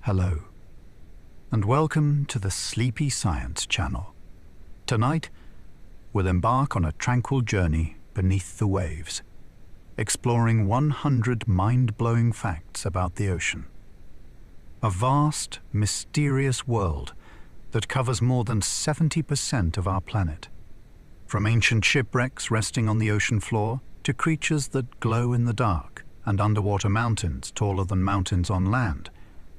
Hello, and welcome to the Sleepy Science Channel. Tonight, we'll embark on a tranquil journey beneath the waves, exploring 100 mind-blowing facts about the ocean. A vast, mysterious world that covers more than 70% of our planet. From ancient shipwrecks resting on the ocean floor to creatures that glow in the dark and underwater mountains taller than mountains on land,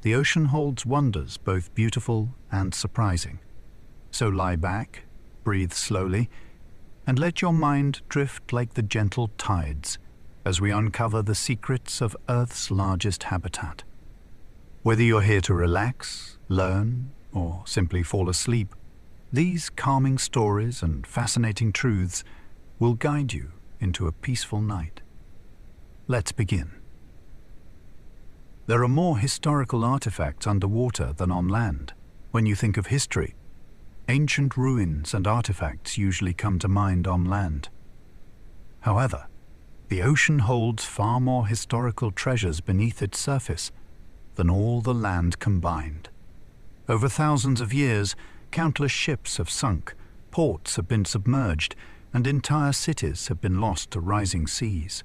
the ocean holds wonders both beautiful and surprising. So lie back, breathe slowly, and let your mind drift like the gentle tides as we uncover the secrets of Earth's largest habitat. Whether you're here to relax, learn, or simply fall asleep, these calming stories and fascinating truths will guide you into a peaceful night. Let's begin. There are more historical artifacts underwater than on land. When you think of history, ancient ruins and artifacts usually come to mind on land. However, the ocean holds far more historical treasures beneath its surface than all the land combined. Over thousands of years, countless ships have sunk, ports have been submerged, and entire cities have been lost to rising seas.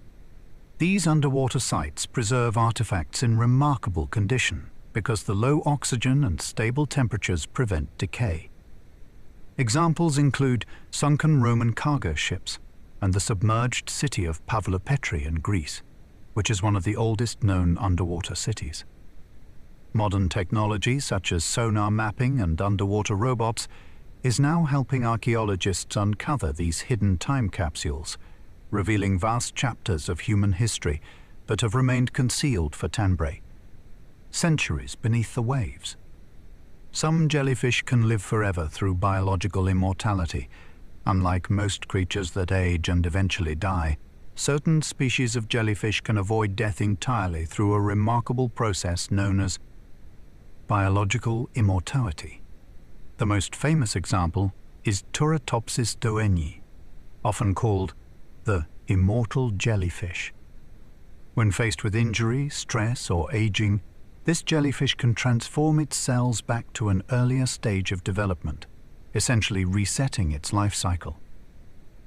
These underwater sites preserve artifacts in remarkable condition because the low oxygen and stable temperatures prevent decay. Examples include sunken Roman cargo ships and the submerged city of Pavlopetri in Greece, which is one of the oldest known underwater cities. Modern technology such as sonar mapping and underwater robots is now helping archaeologists uncover these hidden time capsules, revealing vast chapters of human history that have remained concealed for Tanbray, centuries beneath the waves. Some jellyfish can live forever through biological immortality. Unlike most creatures that age and eventually die, certain species of jellyfish can avoid death entirely through a remarkable process known as biological immortality. The most famous example is Turritopsis doenyi, often called the immortal jellyfish. When faced with injury, stress, or aging, this jellyfish can transform its cells back to an earlier stage of development, essentially resetting its life cycle.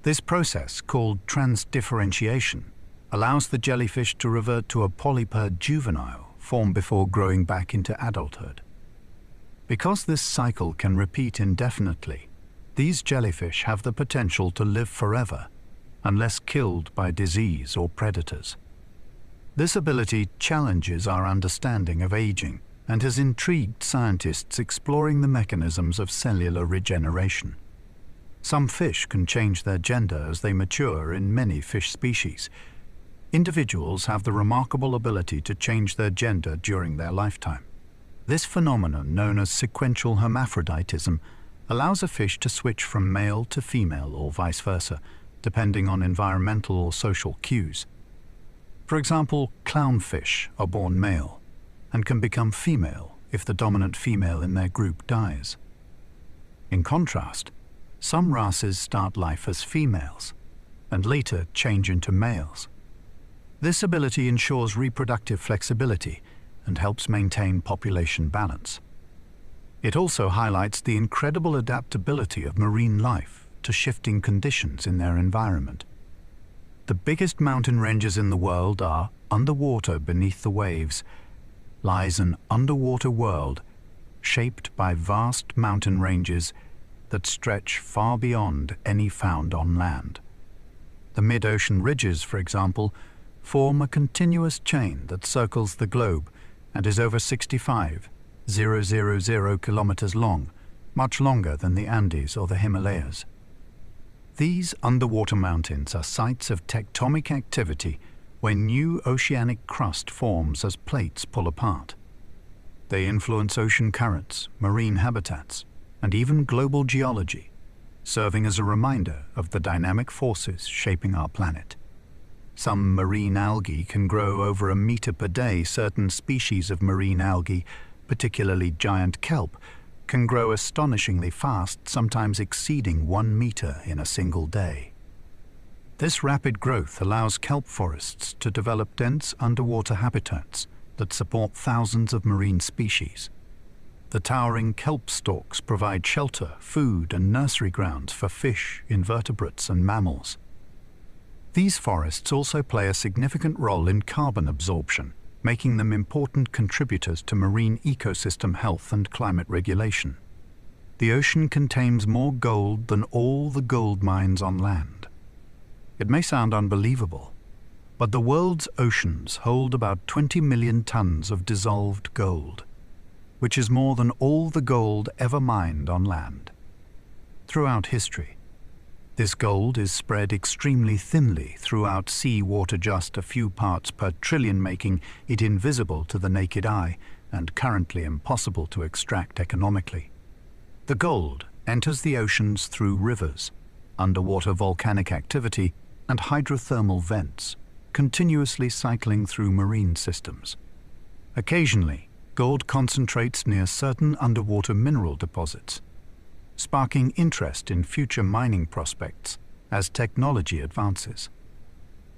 This process, called transdifferentiation, allows the jellyfish to revert to a polypod juvenile form before growing back into adulthood. Because this cycle can repeat indefinitely, these jellyfish have the potential to live forever unless killed by disease or predators. This ability challenges our understanding of aging and has intrigued scientists exploring the mechanisms of cellular regeneration. Some fish can change their gender as they mature in many fish species. Individuals have the remarkable ability to change their gender during their lifetime. This phenomenon, known as sequential hermaphroditism, allows a fish to switch from male to female or vice versa, depending on environmental or social cues. For example, clownfish are born male and can become female if the dominant female in their group dies. In contrast, some wrasses start life as females and later change into males. This ability ensures reproductive flexibility and helps maintain population balance. It also highlights the incredible adaptability of marine life to shifting conditions in their environment. The biggest mountain ranges in the world are underwater beneath the waves. Lies an underwater world shaped by vast mountain ranges that stretch far beyond any found on land. The mid-ocean ridges, for example, form a continuous chain that circles the globe and is over 65,000 kilometers long, much longer than the Andes or the Himalayas. These underwater mountains are sites of tectonic activity where new oceanic crust forms as plates pull apart. They influence ocean currents, marine habitats, and even global geology, serving as a reminder of the dynamic forces shaping our planet. Some marine algae can grow over a meter per day. Certain species of marine algae, particularly giant kelp, can grow astonishingly fast, sometimes exceeding 1 meter in a single day. This rapid growth allows kelp forests to develop dense underwater habitats that support thousands of marine species. The towering kelp stalks provide shelter, food, and nursery grounds for fish, invertebrates, and mammals. These forests also play a significant role in carbon absorption, making them important contributors to marine ecosystem health and climate regulation. The ocean contains more gold than all the gold mines on land. It may sound unbelievable, but the world's oceans hold about 20 million tons of dissolved gold, which is more than all the gold ever mined on land. Throughout history, this gold is spread extremely thinly throughout sea water, just a few parts per trillion, making it invisible to the naked eye and currently impossible to extract economically. The gold enters the oceans through rivers, underwater volcanic activity, and hydrothermal vents, continuously cycling through marine systems. Occasionally, gold concentrates near certain underwater mineral deposits, sparking interest in future mining prospects as technology advances.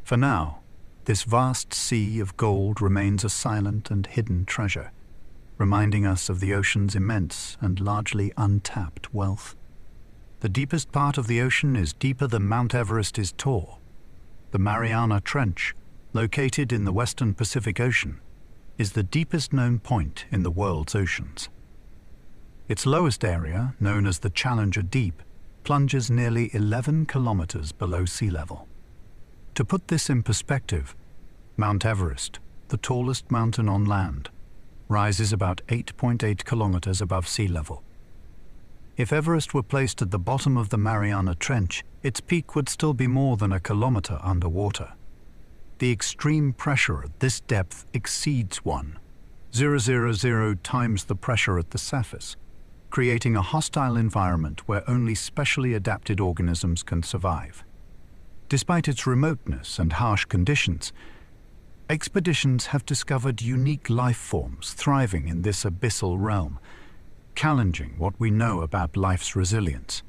For now, this vast sea of gold remains a silent and hidden treasure, reminding us of the ocean's immense and largely untapped wealth. The deepest part of the ocean is deeper than Mount Everest is tall. The Mariana Trench, located in the western Pacific Ocean, is the deepest known point in the world's oceans. Its lowest area, known as the Challenger Deep, plunges nearly 11 kilometers below sea level. To put this in perspective, Mount Everest, the tallest mountain on land, rises about 8.8 kilometers above sea level. If Everest were placed at the bottom of the Mariana Trench, its peak would still be more than a kilometer underwater. The extreme pressure at this depth exceeds 1,000 times the pressure at the surface, creating a hostile environment where only specially adapted organisms can survive. Despite its remoteness and harsh conditions, expeditions have discovered unique life forms thriving in this abyssal realm, challenging what we know about life's resilience.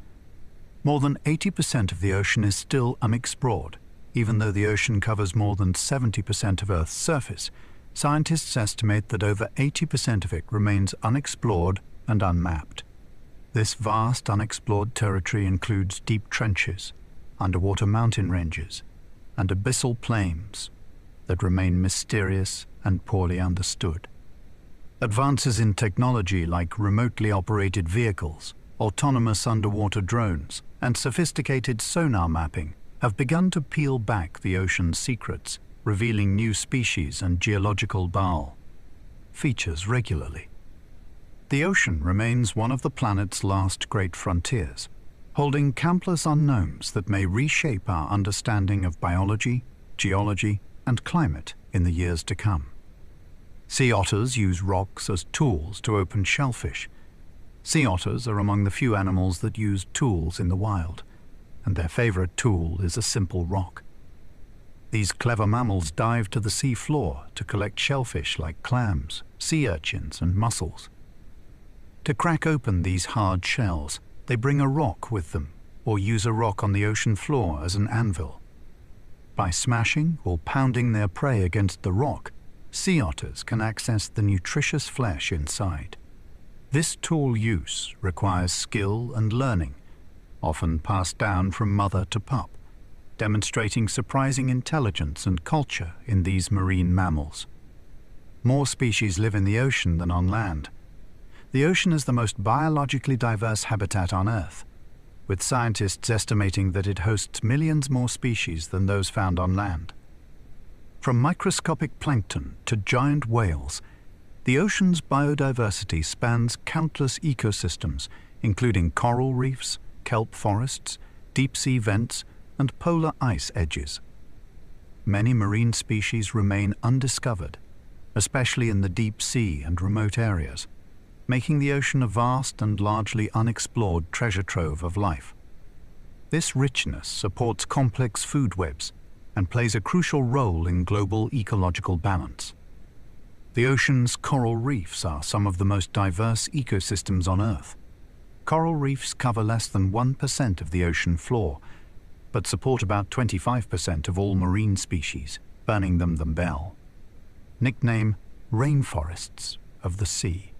More than 80% of the ocean is still unexplored. Even though the ocean covers more than 70% of Earth's surface, scientists estimate that over 80% of it remains unexplored and unmapped. This vast unexplored territory includes deep trenches, underwater mountain ranges, and abyssal plains that remain mysterious and poorly understood. Advances in technology like remotely operated vehicles, autonomous underwater drones, and sophisticated sonar mapping have begun to peel back the ocean's secrets, revealing new species and geological features regularly. The ocean remains one of the planet's last great frontiers, holding countless unknowns that may reshape our understanding of biology, geology, and climate in the years to come. Sea otters use rocks as tools to open shellfish. Sea otters are among the few animals that use tools in the wild, and their favorite tool is a simple rock. These clever mammals dive to the sea floor to collect shellfish like clams, sea urchins, and mussels. To crack open these hard shells, they bring a rock with them, or use a rock on the ocean floor as an anvil. By smashing or pounding their prey against the rock, sea otters can access the nutritious flesh inside. This tool use requires skill and learning, often passed down from mother to pup, demonstrating surprising intelligence and culture in these marine mammals. More species live in the ocean than on land. The ocean is the most biologically diverse habitat on Earth, with scientists estimating that it hosts millions more species than those found on land. From microscopic plankton to giant whales, the ocean's biodiversity spans countless ecosystems, including coral reefs, kelp forests, deep-sea vents, and polar ice edges. Many marine species remain undiscovered, especially in the deep sea and remote areas, making the ocean a vast and largely unexplored treasure trove of life. This richness supports complex food webs and plays a crucial role in global ecological balance. The ocean's coral reefs are some of the most diverse ecosystems on Earth. Coral reefs cover less than 1% of the ocean floor, but support about 25% of all marine species, earning them the bell. Nickname rainforests of the sea.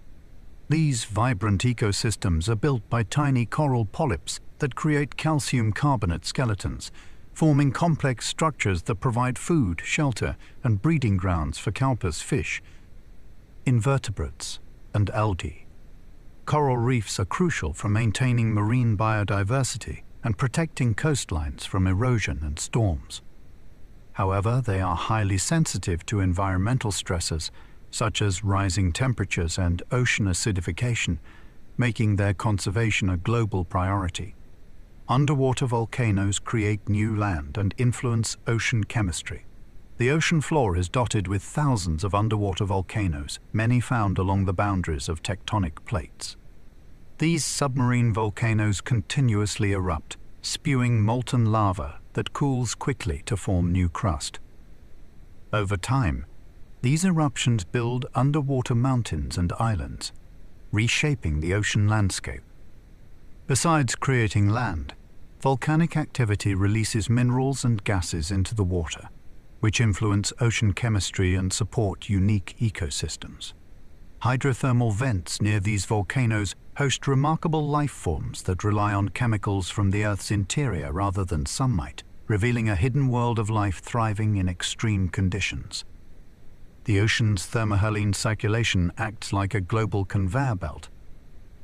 These vibrant ecosystems are built by tiny coral polyps that create calcium carbonate skeletons, forming complex structures that provide food, shelter, and breeding grounds for countless fish, invertebrates, and algae. Coral reefs are crucial for maintaining marine biodiversity and protecting coastlines from erosion and storms. However, they are highly sensitive to environmental stresses such as rising temperatures and ocean acidification, making their conservation a global priority. Underwater volcanoes create new land and influence ocean chemistry. The ocean floor is dotted with thousands of underwater volcanoes, many found along the boundaries of tectonic plates. These submarine volcanoes continuously erupt, spewing molten lava that cools quickly to form new crust. Over time, these eruptions build underwater mountains and islands, reshaping the ocean landscape. Besides creating land, volcanic activity releases minerals and gases into the water, which influence ocean chemistry and support unique ecosystems. Hydrothermal vents near these volcanoes host remarkable life forms that rely on chemicals from the Earth's interior rather than sunlight, revealing a hidden world of life thriving in extreme conditions. The ocean's thermohaline circulation acts like a global conveyor belt.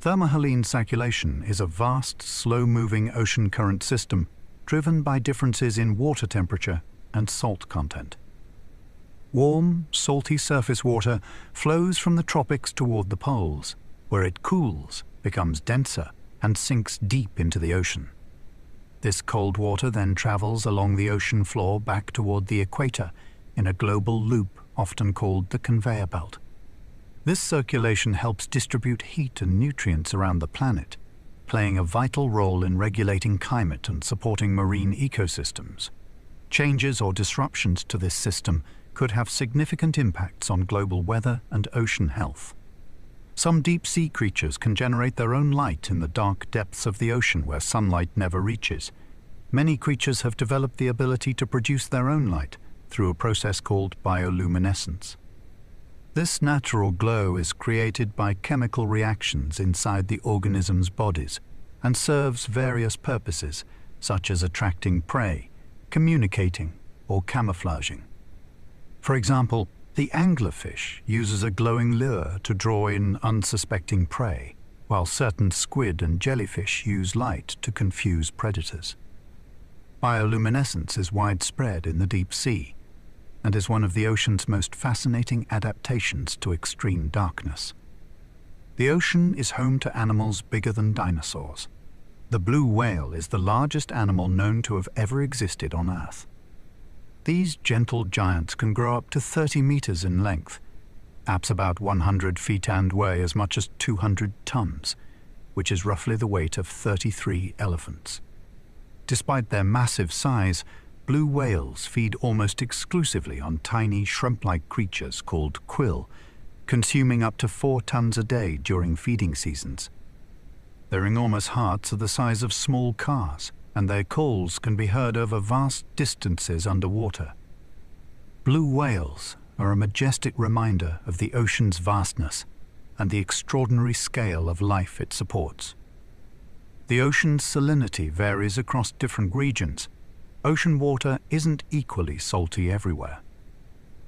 Thermohaline circulation is a vast, slow-moving ocean current system driven by differences in water temperature and salt content. Warm, salty surface water flows from the tropics toward the poles, where it cools, becomes denser, and sinks deep into the ocean. This cold water then travels along the ocean floor back toward the equator in a global loop often called the conveyor belt. This circulation helps distribute heat and nutrients around the planet, playing a vital role in regulating climate and supporting marine ecosystems. Changes or disruptions to this system could have significant impacts on global weather and ocean health. Some deep-sea creatures can generate their own light in the dark depths of the ocean where sunlight never reaches. Many creatures have developed the ability to produce their own light through a process called bioluminescence. This natural glow is created by chemical reactions inside the organism's bodies and serves various purposes, such as attracting prey, communicating, or camouflaging. For example, the anglerfish uses a glowing lure to draw in unsuspecting prey, while certain squid and jellyfish use light to confuse predators. Bioluminescence is widespread in the deep sea and is one of the ocean's most fascinating adaptations to extreme darkness. The ocean is home to animals bigger than dinosaurs. The blue whale is the largest animal known to have ever existed on Earth. These gentle giants can grow up to 30 meters in length, perhaps about 100 feet, and weigh as much as 200 tons, which is roughly the weight of 33 elephants. Despite their massive size, blue whales feed almost exclusively on tiny shrimp-like creatures called krill, consuming up to 4 tons a day during feeding seasons. Their enormous hearts are the size of small cars, and their calls can be heard over vast distances underwater. Blue whales are a majestic reminder of the ocean's vastness and the extraordinary scale of life it supports. The ocean's salinity varies across different regions. Ocean water isn't equally salty everywhere.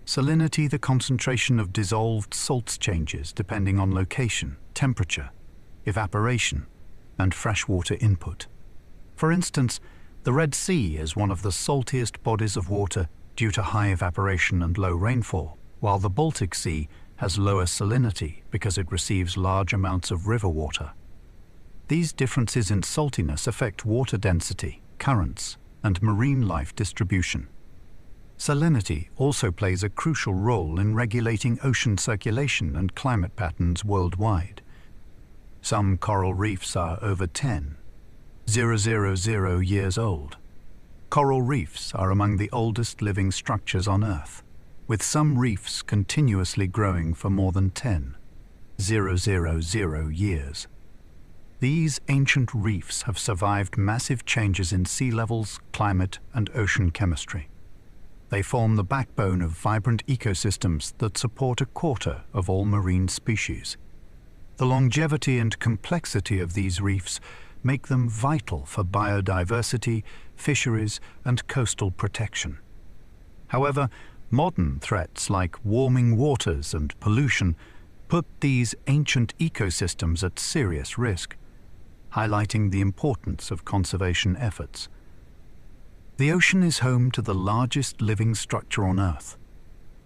Salinity, the concentration of dissolved salts, changes depending on location, temperature, evaporation, and freshwater input. For instance, the Red Sea is one of the saltiest bodies of water due to high evaporation and low rainfall, while the Baltic Sea has lower salinity because it receives large amounts of river water. These differences in saltiness affect water density, currents, and marine life distribution. Salinity also plays a crucial role in regulating ocean circulation and climate patterns worldwide. Some coral reefs are over 10,000 years old. Coral reefs are among the oldest living structures on Earth, with some reefs continuously growing for more than 10,000 years. These ancient reefs have survived massive changes in sea levels, climate, and ocean chemistry. They form the backbone of vibrant ecosystems that support a quarter of all marine species. The longevity and complexity of these reefs make them vital for biodiversity, fisheries, and coastal protection. However, modern threats like warming waters and pollution put these ancient ecosystems at serious risk, highlighting the importance of conservation efforts. The ocean is home to the largest living structure on Earth.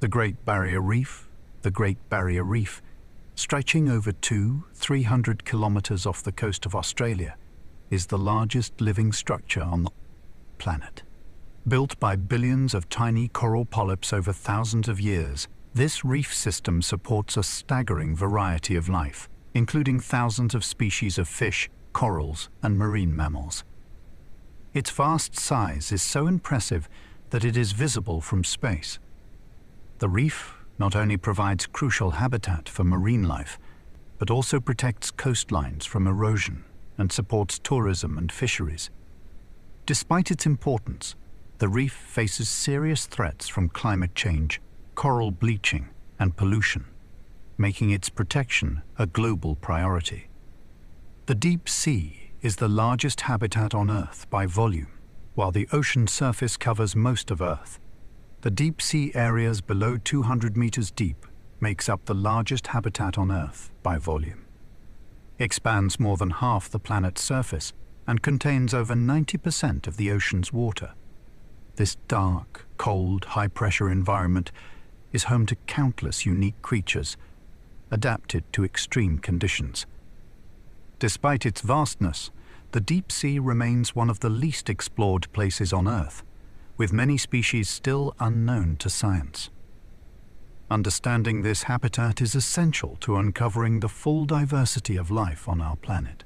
The Great Barrier Reef, stretching over 300 kilometers off the coast of Australia, is the largest living structure on the planet. Built by billions of tiny coral polyps over thousands of years, this reef system supports a staggering variety of life, including thousands of species of fish, corals, and marine mammals. Its vast size is so impressive that it is visible from space. The reef not only provides crucial habitat for marine life, but also protects coastlines from erosion and supports tourism and fisheries. Despite its importance, the reef faces serious threats from climate change, coral bleaching, and pollution, making its protection a global priority. The deep sea is the largest habitat on Earth by volume, while the ocean surface covers most of Earth. The deep sea areas below 200 meters deep makes up the largest habitat on Earth by volume. It spans more than half the planet's surface and contains over 90% of the ocean's water. This dark, cold, high-pressure environment is home to countless unique creatures, adapted to extreme conditions. Despite its vastness, the deep sea remains one of the least explored places on Earth, with many species still unknown to science. Understanding this habitat is essential to uncovering the full diversity of life on our planet.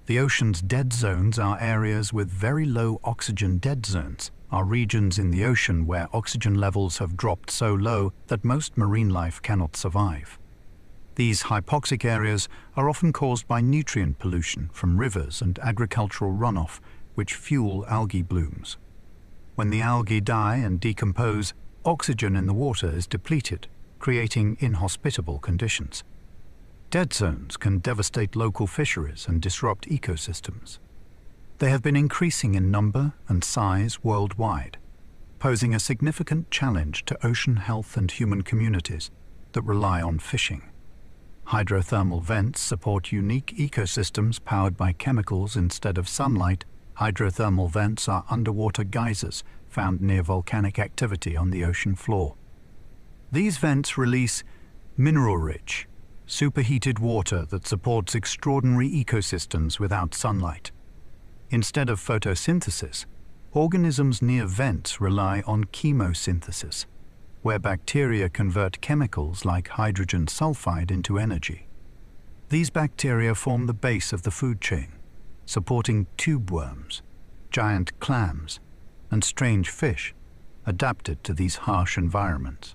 The ocean's dead zones are areas with very low oxygen dead zones, are regions in the ocean where oxygen levels have dropped so low that most marine life cannot survive. These hypoxic areas are often caused by nutrient pollution from rivers and agricultural runoff, which fuel algae blooms. When the algae die and decompose, oxygen in the water is depleted, creating inhospitable conditions. Dead zones can devastate local fisheries and disrupt ecosystems. They have been increasing in number and size worldwide, posing a significant challenge to ocean health and human communities that rely on fishing. Hydrothermal vents support unique ecosystems powered by chemicals instead of sunlight. Hydrothermal vents are underwater geysers found near volcanic activity on the ocean floor. These vents release mineral-rich, superheated water that supports extraordinary ecosystems without sunlight. Instead of photosynthesis, organisms near vents rely on chemosynthesis, where bacteria convert chemicals like hydrogen sulfide into energy. These bacteria form the base of the food chain, supporting tube worms, giant clams, and strange fish adapted to these harsh environments.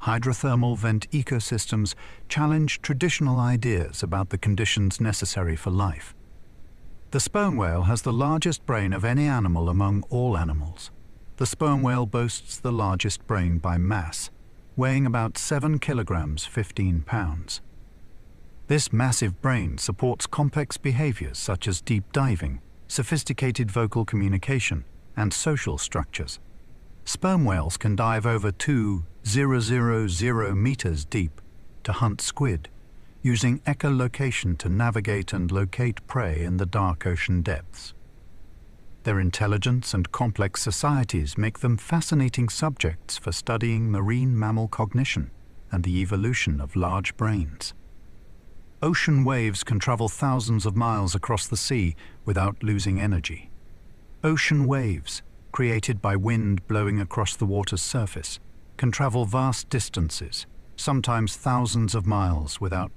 Hydrothermal vent ecosystems challenge traditional ideas about the conditions necessary for life. The sperm whale has the largest brain of any animal among all animals. The sperm whale boasts the largest brain by mass, weighing about 7 kilograms, 15 pounds. This massive brain supports complex behaviors such as deep diving, sophisticated vocal communication, and social structures. Sperm whales can dive over 2,000 meters deep to hunt squid, using echolocation to navigate and locate prey in the dark ocean depths. Their intelligence and complex societies make them fascinating subjects for studying marine mammal cognition and the evolution of large brains. Ocean waves can travel thousands of miles across the sea without losing energy. Ocean waves, created by wind blowing across the water's surface, can travel vast distances, sometimes thousands of miles, without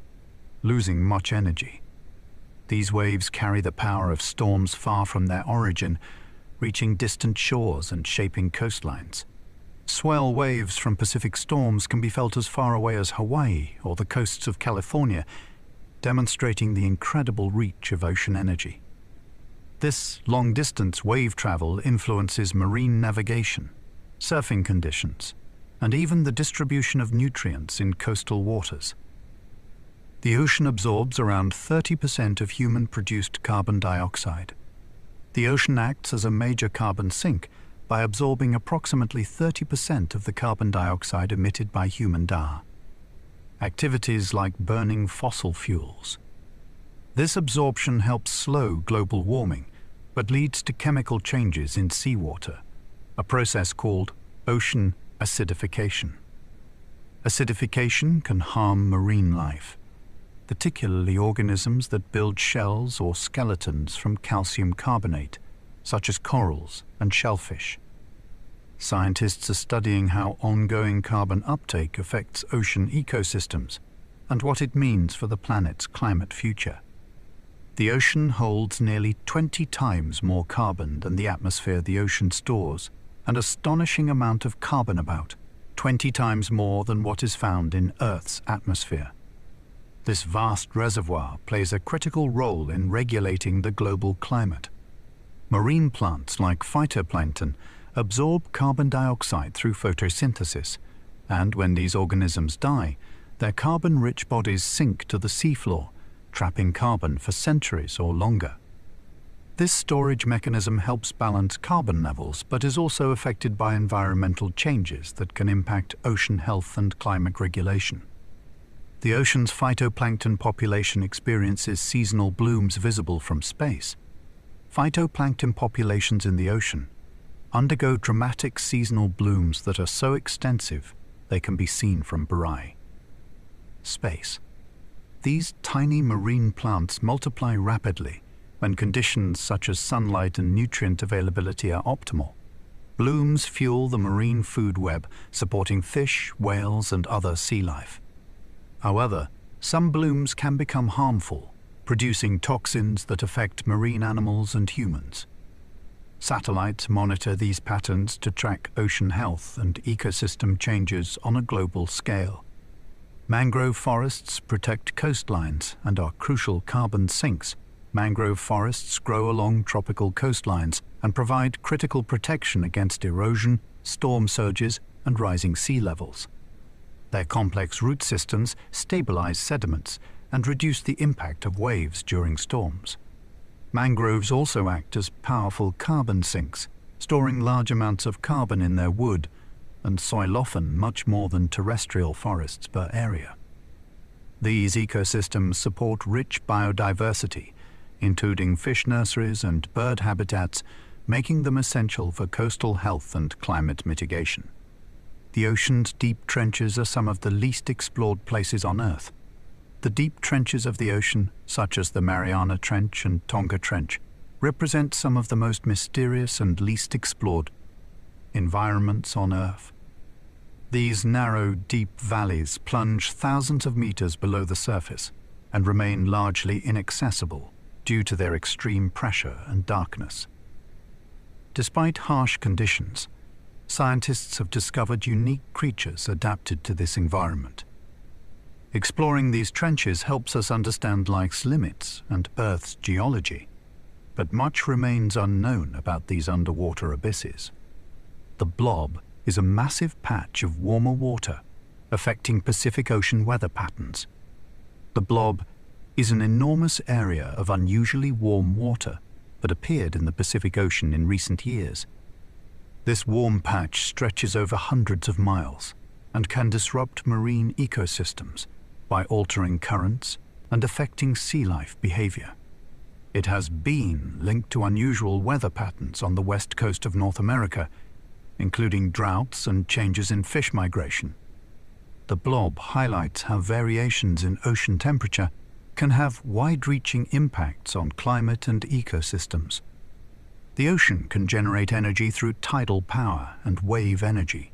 losing much energy. These waves carry the power of storms far from their origin, reaching distant shores and shaping coastlines. Swell waves from Pacific storms can be felt as far away as Hawaii or the coasts of California, demonstrating the incredible reach of ocean energy. This long-distance wave travel influences marine navigation. surfing conditions, and even the distribution of nutrients in coastal waters. The ocean absorbs around 30% of human-produced carbon dioxide. The ocean acts as a major carbon sink by absorbing approximately 30% of the carbon dioxide emitted by human diet. Activities like burning fossil fuels. This absorption helps slow global warming, but leads to chemical changes in seawater, a process called ocean acidification. Acidification can harm marine life, particularly organisms that build shells or skeletons from calcium carbonate, such as corals and shellfish. Scientists are studying how ongoing carbon uptake affects ocean ecosystems and what it means for the planet's climate future. The ocean holds nearly 20 times more carbon than the atmosphere the ocean stores, an astonishing amount of carbon, about 20 times more than what is found in Earth's atmosphere. This vast reservoir plays a critical role in regulating the global climate. Marine plants like phytoplankton absorb carbon dioxide through photosynthesis, and when these organisms die, their carbon-rich bodies sink to the seafloor, trapping carbon for centuries or longer. This storage mechanism helps balance carbon levels, but is also affected by environmental changes that can impact ocean health and climate regulation. The ocean's phytoplankton population experiences seasonal blooms visible from space. Phytoplankton populations in the ocean undergo dramatic seasonal blooms that are so extensive they can be seen from Barai. Space. These tiny marine plants multiply rapidly when conditions such as sunlight and nutrient availability are optimal. Blooms fuel the marine food web, supporting fish, whales, and other sea life. However, some blooms can become harmful, producing toxins that affect marine animals and humans. Satellites monitor these patterns to track ocean health and ecosystem changes on a global scale. Mangrove forests protect coastlines and are crucial carbon sinks. Mangrove forests grow along tropical coastlines and provide critical protection against erosion, storm surges, and rising sea levels. Their complex root systems stabilize sediments and reduce the impact of waves during storms. Mangroves also act as powerful carbon sinks, storing large amounts of carbon in their wood and soil, often much more than terrestrial forests per area. These ecosystems support rich biodiversity, including fish nurseries and bird habitats, making them essential for coastal health and climate mitigation. The ocean's deep trenches are some of the least explored places on Earth. The deep trenches of the ocean, such as the Mariana Trench and Tonga Trench, represent some of the most mysterious and least explored environments on Earth. These narrow, deep valleys plunge thousands of meters below the surface and remain largely inaccessible due to their extreme pressure and darkness. Despite harsh conditions, scientists have discovered unique creatures adapted to this environment. Exploring these trenches helps us understand life's limits and Earth's geology, but much remains unknown about these underwater abysses. The blob is a massive patch of warmer water affecting Pacific Ocean weather patterns. The blob is an enormous area of unusually warm water that appeared in the Pacific Ocean in recent years. This warm patch stretches over hundreds of miles and can disrupt marine ecosystems by altering currents and affecting sea life behavior. It has been linked to unusual weather patterns on the west coast of North America, including droughts and changes in fish migration. The blob highlights how variations in ocean temperature can have wide-reaching impacts on climate and ecosystems. The ocean can generate energy through tidal power and wave energy.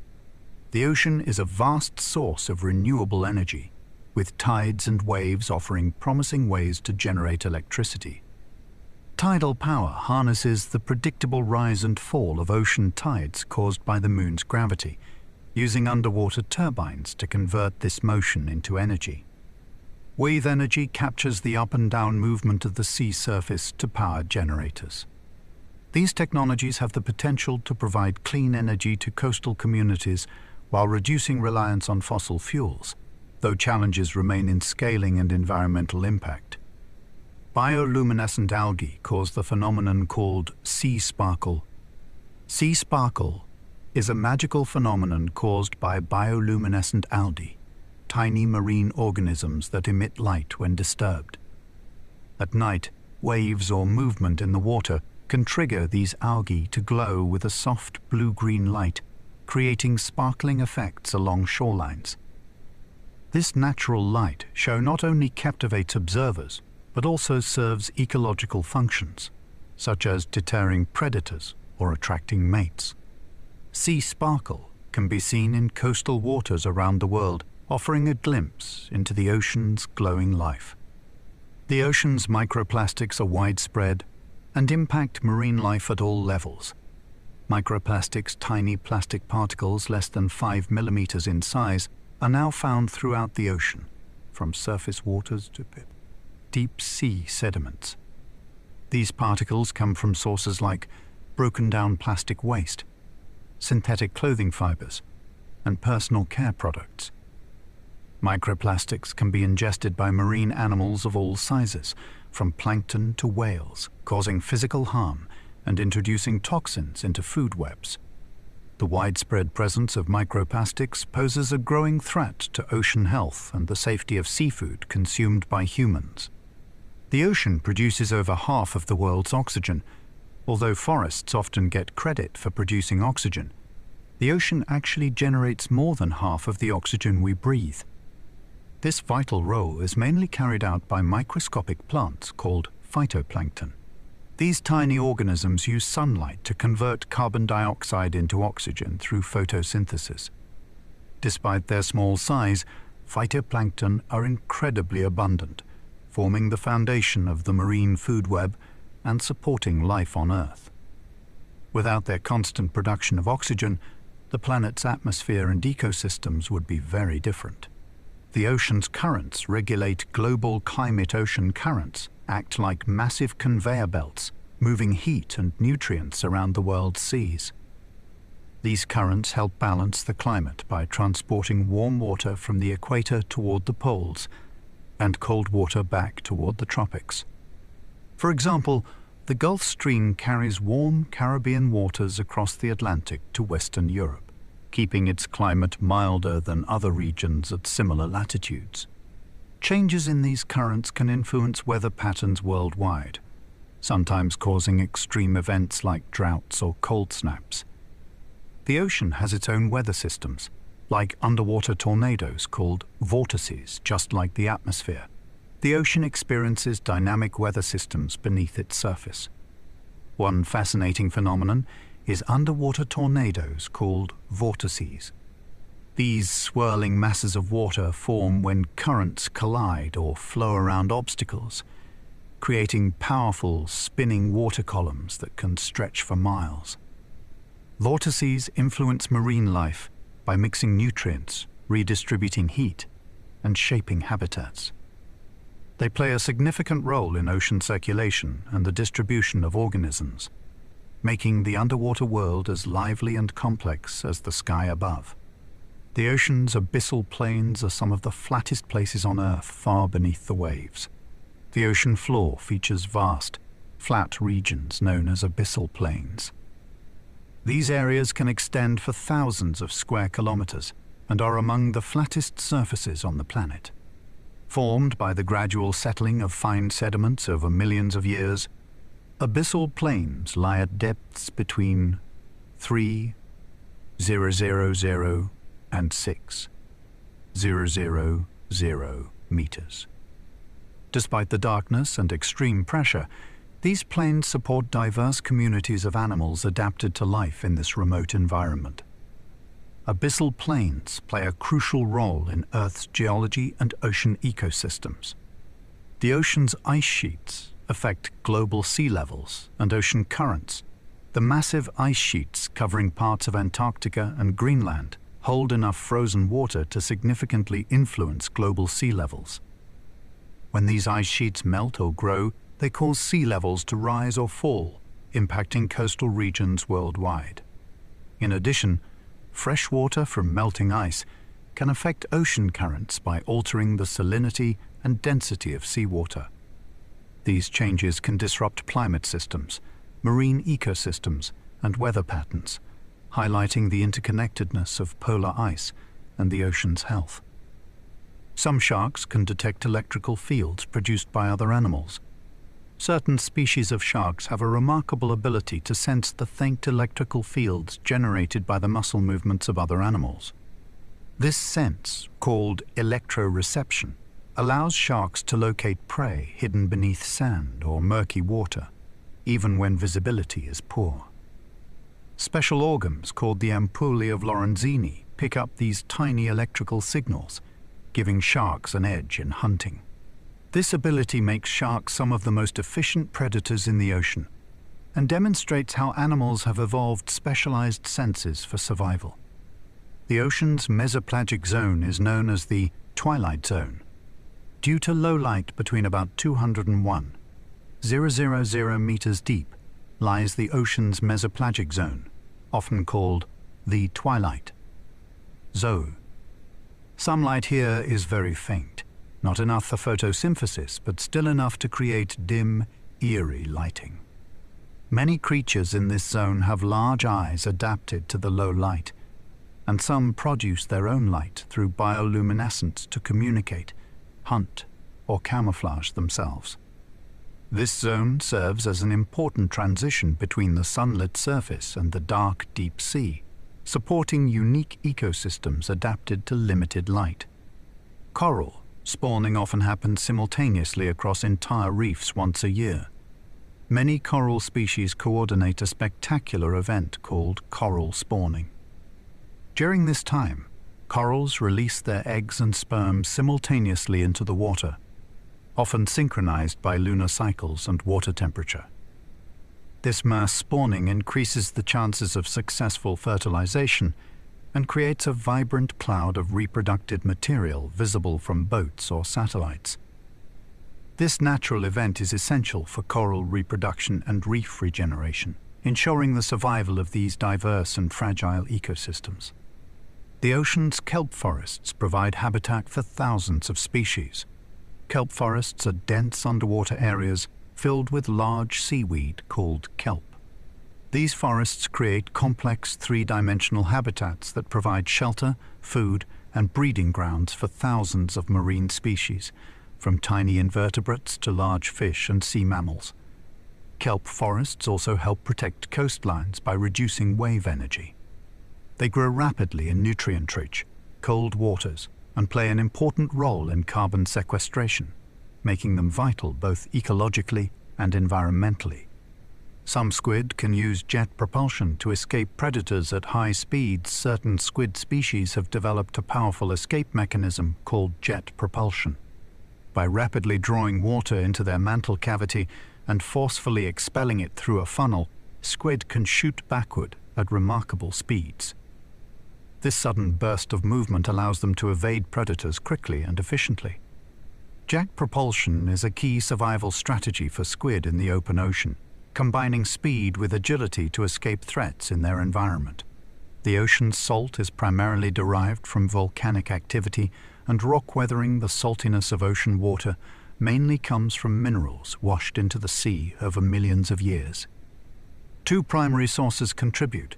The ocean is a vast source of renewable energy, with tides and waves offering promising ways to generate electricity. Tidal power harnesses the predictable rise and fall of ocean tides caused by the moon's gravity, using underwater turbines to convert this motion into energy. Wave energy captures the up and down movement of the sea surface to power generators. These technologies have the potential to provide clean energy to coastal communities while reducing reliance on fossil fuels, though challenges remain in scaling and environmental impact. Bioluminescent algae cause the phenomenon called sea sparkle. Sea sparkle is a magical phenomenon caused by bioluminescent algae, tiny marine organisms that emit light when disturbed. At night, waves or movement in the water can trigger these algae to glow with a soft blue-green light, creating sparkling effects along shorelines. This natural light show not only captivates observers, but also serves ecological functions, such as deterring predators or attracting mates. Sea sparkle can be seen in coastal waters around the world, offering a glimpse into the ocean's glowing life. The ocean's microplastics are widespread and impact marine life at all levels. Microplastics, tiny plastic particles less than 5 millimeters in size, are now found throughout the ocean, from surface waters to deep sea sediments. These particles come from sources like broken down plastic waste, synthetic clothing fibers, and personal care products. Microplastics can be ingested by marine animals of all sizes, from plankton to whales, causing physical harm and introducing toxins into food webs. The widespread presence of microplastics poses a growing threat to ocean health and the safety of seafood consumed by humans. The ocean produces over half of the world's oxygen. Although forests often get credit for producing oxygen, the ocean actually generates more than half of the oxygen we breathe. This vital role is mainly carried out by microscopic plants called phytoplankton. These tiny organisms use sunlight to convert carbon dioxide into oxygen through photosynthesis. Despite their small size, phytoplankton are incredibly abundant, forming the foundation of the marine food web and supporting life on Earth. Without their constant production of oxygen, the planet's atmosphere and ecosystems would be very different. The ocean's currents regulate global climate. Ocean currents act like massive conveyor belts, moving heat and nutrients around the world's seas. These currents help balance the climate by transporting warm water from the equator toward the poles and cold water back toward the tropics. For example, the Gulf Stream carries warm Caribbean waters across the Atlantic to Western Europe, keeping its climate milder than other regions at similar latitudes. Changes in these currents can influence weather patterns worldwide, sometimes causing extreme events like droughts or cold snaps. The ocean has its own weather systems, like underwater tornadoes called vortices, just like the atmosphere. The ocean experiences dynamic weather systems beneath its surface. One fascinating phenomenon is underwater tornadoes called vortices. These swirling masses of water form when currents collide or flow around obstacles, creating powerful, spinning water columns that can stretch for miles. Vortices influence marine life by mixing nutrients, redistributing heat, and shaping habitats. They play a significant role in ocean circulation and the distribution of organisms, making the underwater world as lively and complex as the sky above. The ocean's abyssal plains are some of the flattest places on Earth, far beneath the waves. The ocean floor features vast, flat regions known as abyssal plains. These areas can extend for thousands of square kilometers and are among the flattest surfaces on the planet. Formed by the gradual settling of fine sediments over millions of years, abyssal plains lie at depths between 3,000 and 6,000 meters. Despite the darkness and extreme pressure, these plains support diverse communities of animals adapted to life in this remote environment. Abyssal plains play a crucial role in Earth's geology and ocean ecosystems. The ocean's ice sheets affect global sea levels and ocean currents. The massive ice sheets covering parts of Antarctica and Greenland hold enough frozen water to significantly influence global sea levels. When these ice sheets melt or grow, they cause sea levels to rise or fall, impacting coastal regions worldwide. In addition, fresh water from melting ice can affect ocean currents by altering the salinity and density of seawater. These changes can disrupt climate systems, marine ecosystems, and weather patterns, highlighting the interconnectedness of polar ice and the ocean's health. Some sharks can detect electrical fields produced by other animals. Certain species of sharks have a remarkable ability to sense the faint electrical fields generated by the muscle movements of other animals. This sense, called electroreception, allows sharks to locate prey hidden beneath sand or murky water, even when visibility is poor. Special organs called the ampullae of Lorenzini pick up these tiny electrical signals, giving sharks an edge in hunting. This ability makes sharks some of the most efficient predators in the ocean and demonstrates how animals have evolved specialized senses for survival. The ocean's mesopelagic zone is known as the twilight zone. Due to low light between about 201,000 meters deep lies the ocean's mesopelagic zone, often called the twilight zone. Some light here is very faint, not enough for photosynthesis, but still enough to create dim, eerie lighting. Many creatures in this zone have large eyes adapted to the low light, and some produce their own light through bioluminescence to communicate, hunt, or camouflage themselves. This zone serves as an important transition between the sunlit surface and the dark, deep sea, supporting unique ecosystems adapted to limited light. Coral spawning often happens simultaneously across entire reefs once a year. Many coral species coordinate a spectacular event called coral spawning. During this time, corals release their eggs and sperm simultaneously into the water, often synchronized by lunar cycles and water temperature. This mass spawning increases the chances of successful fertilization and creates a vibrant cloud of reproductive material visible from boats or satellites. This natural event is essential for coral reproduction and reef regeneration, ensuring the survival of these diverse and fragile ecosystems. The ocean's kelp forests provide habitat for thousands of species. Kelp forests are dense underwater areas filled with large seaweed called kelp. These forests create complex three-dimensional habitats that provide shelter, food, and breeding grounds for thousands of marine species, from tiny invertebrates to large fish and sea mammals. Kelp forests also help protect coastlines by reducing wave energy. They grow rapidly in nutrient-rich, cold waters and play an important role in carbon sequestration, making them vital both ecologically and environmentally. Some squid can use jet propulsion to escape predators at high speeds. Certain squid species have developed a powerful escape mechanism called jet propulsion. By rapidly drawing water into their mantle cavity and forcefully expelling it through a funnel, squid can shoot backward at remarkable speeds. This sudden burst of movement allows them to evade predators quickly and efficiently. Jet propulsion is a key survival strategy for squid in the open ocean, combining speed with agility to escape threats in their environment. The ocean's salt is primarily derived from volcanic activity, and rock weathering, the saltiness of ocean water, mainly comes from minerals washed into the sea over millions of years. Two primary sources contribute.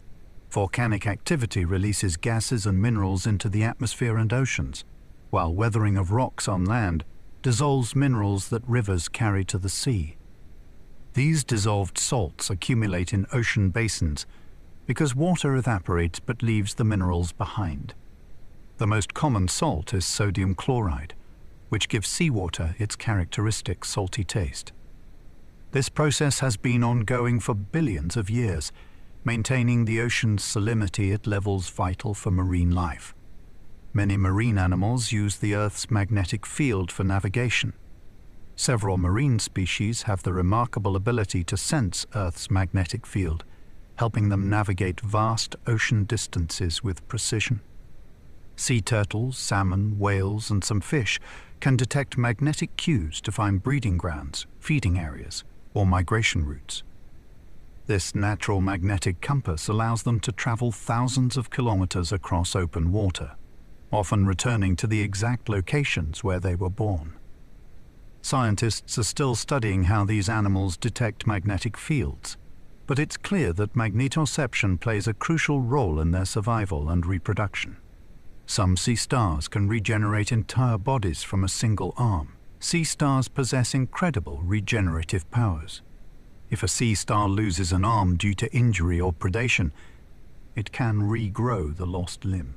Volcanic activity releases gases and minerals into the atmosphere and oceans, while weathering of rocks on land dissolves minerals that rivers carry to the sea. These dissolved salts accumulate in ocean basins because water evaporates but leaves the minerals behind. The most common salt is sodium chloride, which gives seawater its characteristic salty taste. This process has been ongoing for billions of years, maintaining the ocean's salinity at levels vital for marine life. Many marine animals use the Earth's magnetic field for navigation. Several marine species have the remarkable ability to sense Earth's magnetic field, helping them navigate vast ocean distances with precision. Sea turtles, salmon, whales, and some fish can detect magnetic cues to find breeding grounds, feeding areas, or migration routes. This natural magnetic compass allows them to travel thousands of kilometers across open water, often returning to the exact locations where they were born. Scientists are still studying how these animals detect magnetic fields, but it's clear that magnetoception plays a crucial role in their survival and reproduction. Some sea stars can regenerate entire bodies from a single arm. Sea stars possess incredible regenerative powers. If a sea star loses an arm due to injury or predation, it can regrow the lost limb.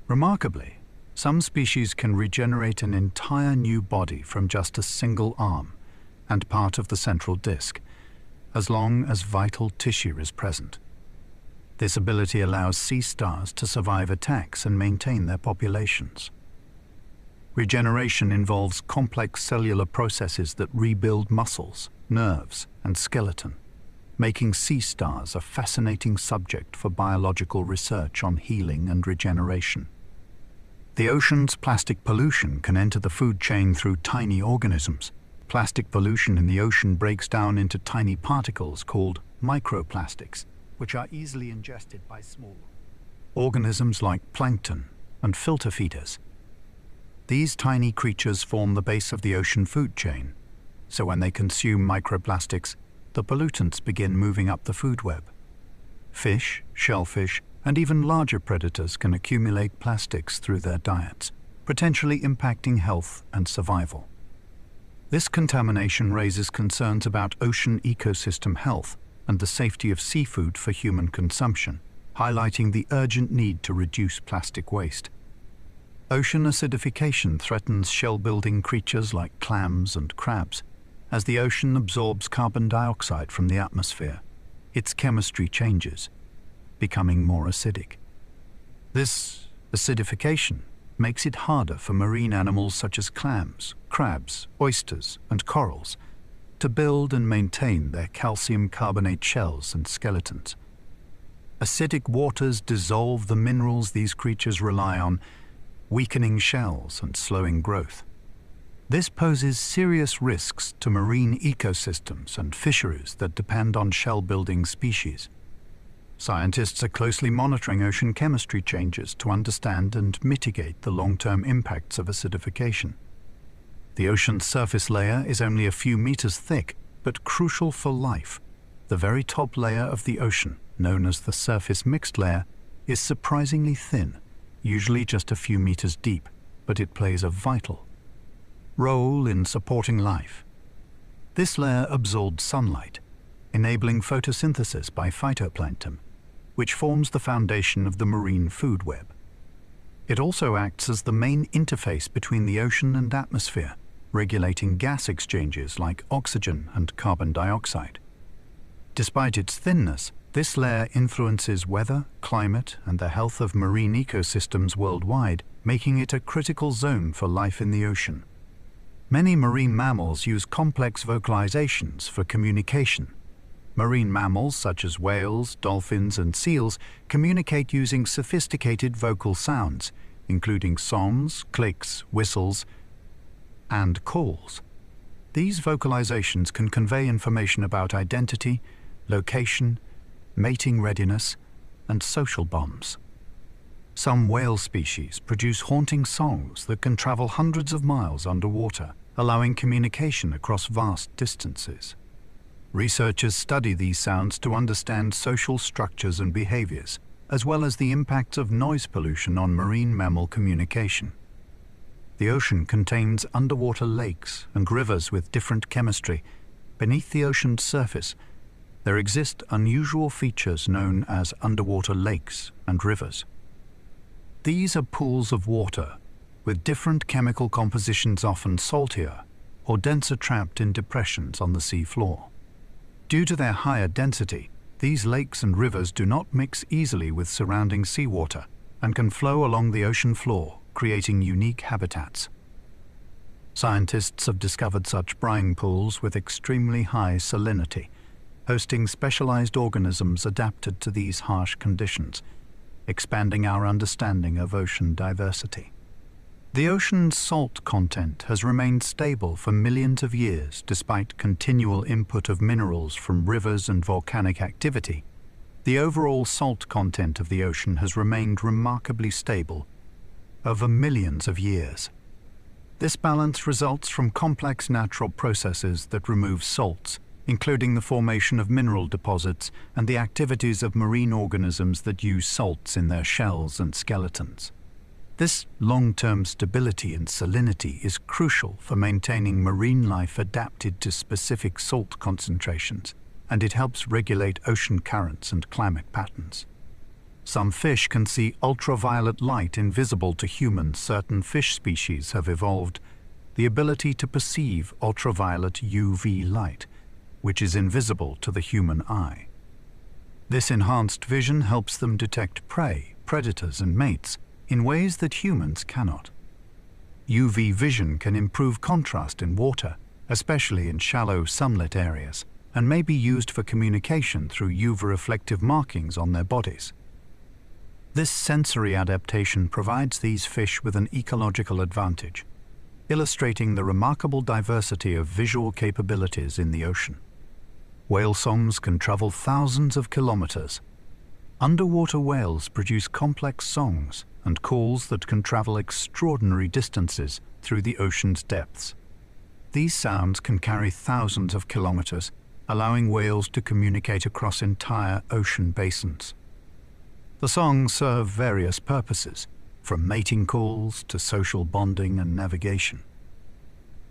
Remarkably, some species can regenerate an entire new body from just a single arm and part of the central disc, as long as vital tissue is present. This ability allows sea stars to survive attacks and maintain their populations. Regeneration involves complex cellular processes that rebuild muscles, nerves, and skeleton, making sea stars a fascinating subject for biological research on healing and regeneration. The ocean's plastic pollution can enter the food chain through tiny organisms. Plastic pollution in the ocean breaks down into tiny particles called microplastics, which are easily ingested by small organisms like plankton and filter feeders. These tiny creatures form the base of the ocean food chain, so when they consume microplastics, the pollutants begin moving up the food web. Fish, shellfish, and even larger predators can accumulate plastics through their diets, potentially impacting health and survival. This contamination raises concerns about ocean ecosystem health and the safety of seafood for human consumption, highlighting the urgent need to reduce plastic waste. Ocean acidification threatens shell-building creatures like clams and crabs. As the ocean absorbs carbon dioxide from the atmosphere, its chemistry changes, becoming more acidic. This acidification makes it harder for marine animals such as clams, crabs, oysters, and corals to build and maintain their calcium carbonate shells and skeletons. Acidic waters dissolve the minerals these creatures rely on, weakening shells and slowing growth. This poses serious risks to marine ecosystems and fisheries that depend on shell-building species. Scientists are closely monitoring ocean chemistry changes to understand and mitigate the long-term impacts of acidification. The ocean's surface layer is only a few meters thick, but crucial for life. The very top layer of the ocean, known as the surface mixed layer, is surprisingly thin, usually just a few meters deep, but it plays a vital role in supporting life. This layer absorbs sunlight, enabling photosynthesis by phytoplankton, which forms the foundation of the marine food web. It also acts as the main interface between the ocean and atmosphere, regulating gas exchanges like oxygen and carbon dioxide. Despite its thinness, this layer influences weather, climate, and the health of marine ecosystems worldwide, making it a critical zone for life in the ocean. Many marine mammals use complex vocalizations for communication. Marine mammals such as whales, dolphins, and seals communicate using sophisticated vocal sounds, including songs, clicks, whistles, and calls. These vocalizations can convey information about identity, location, mating readiness, and social bonds. Some whale species produce haunting songs that can travel hundreds of miles underwater, allowing communication across vast distances. Researchers study these sounds to understand social structures and behaviors, as well as the impacts of noise pollution on marine mammal communication. The ocean contains underwater lakes and rivers with different chemistry. Beneath the ocean's surface, there exist unusual features known as underwater lakes and rivers. These are pools of water with different chemical compositions, often saltier or denser, trapped in depressions on the sea floor. Due to their higher density, these lakes and rivers do not mix easily with surrounding seawater and can flow along the ocean floor, creating unique habitats. Scientists have discovered such brine pools with extremely high salinity, hosting specialized organisms adapted to these harsh conditions, expanding our understanding of ocean diversity. The ocean's salt content has remained stable for millions of years despite continual input of minerals from rivers and volcanic activity. The overall salt content of the ocean has remained remarkably stable over millions of years. This balance results from complex natural processes that remove salts, including the formation of mineral deposits and the activities of marine organisms that use salts in their shells and skeletons. This long-term stability and salinity is crucial for maintaining marine life adapted to specific salt concentrations, and it helps regulate ocean currents and climate patterns. Some fish can see ultraviolet light invisible to humans. Certain fish species have evolved the ability to perceive ultraviolet UV light, which is invisible to the human eye. This enhanced vision helps them detect prey, predators, and mates in ways that humans cannot. UV vision can improve contrast in water, especially in shallow sunlit areas, and may be used for communication through UV-reflective markings on their bodies. This sensory adaptation provides these fish with an ecological advantage, illustrating the remarkable diversity of visual capabilities in the ocean. Whale songs can travel thousands of kilometers. Underwater whales produce complex songs and calls that can travel extraordinary distances through the ocean's depths. These sounds can carry thousands of kilometers, allowing whales to communicate across entire ocean basins. The songs serve various purposes, from mating calls to social bonding and navigation.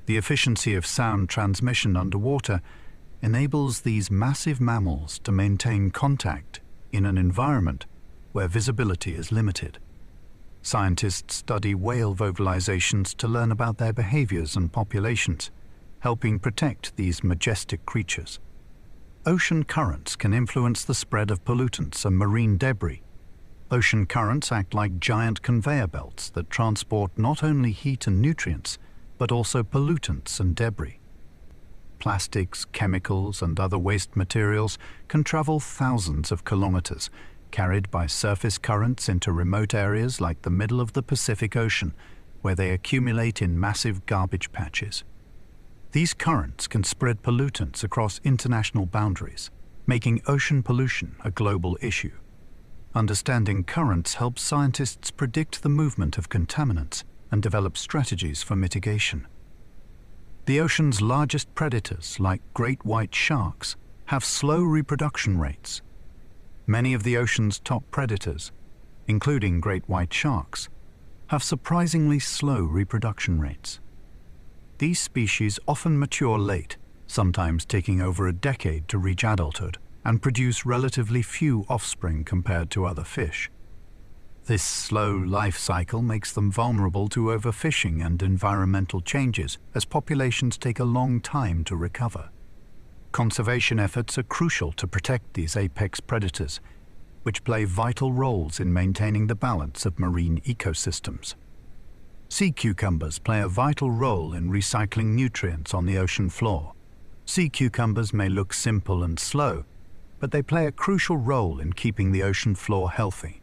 The efficiency of sound transmission underwater enables these massive mammals to maintain contact in an environment where visibility is limited. Scientists study whale vocalizations to learn about their behaviors and populations, helping protect these majestic creatures. Ocean currents can influence the spread of pollutants and marine debris. Ocean currents act like giant conveyor belts that transport not only heat and nutrients, but also pollutants and debris. Plastics, chemicals, and other waste materials can travel thousands of kilometers, carried by surface currents into remote areas like the middle of the Pacific Ocean, where they accumulate in massive garbage patches. These currents can spread pollutants across international boundaries, making ocean pollution a global issue. Understanding currents helps scientists predict the movement of contaminants and develop strategies for mitigation. The ocean's largest predators, like great white sharks, have slow reproduction rates. Many of the ocean's top predators, including great white sharks, have surprisingly slow reproduction rates. These species often mature late, sometimes taking over a decade to reach adulthood, and produce relatively few offspring compared to other fish. This slow life cycle makes them vulnerable to overfishing and environmental changes, as populations take a long time to recover. Conservation efforts are crucial to protect these apex predators, which play vital roles in maintaining the balance of marine ecosystems. Sea cucumbers play a vital role in recycling nutrients on the ocean floor. Sea cucumbers may look simple and slow, but they play a crucial role in keeping the ocean floor healthy.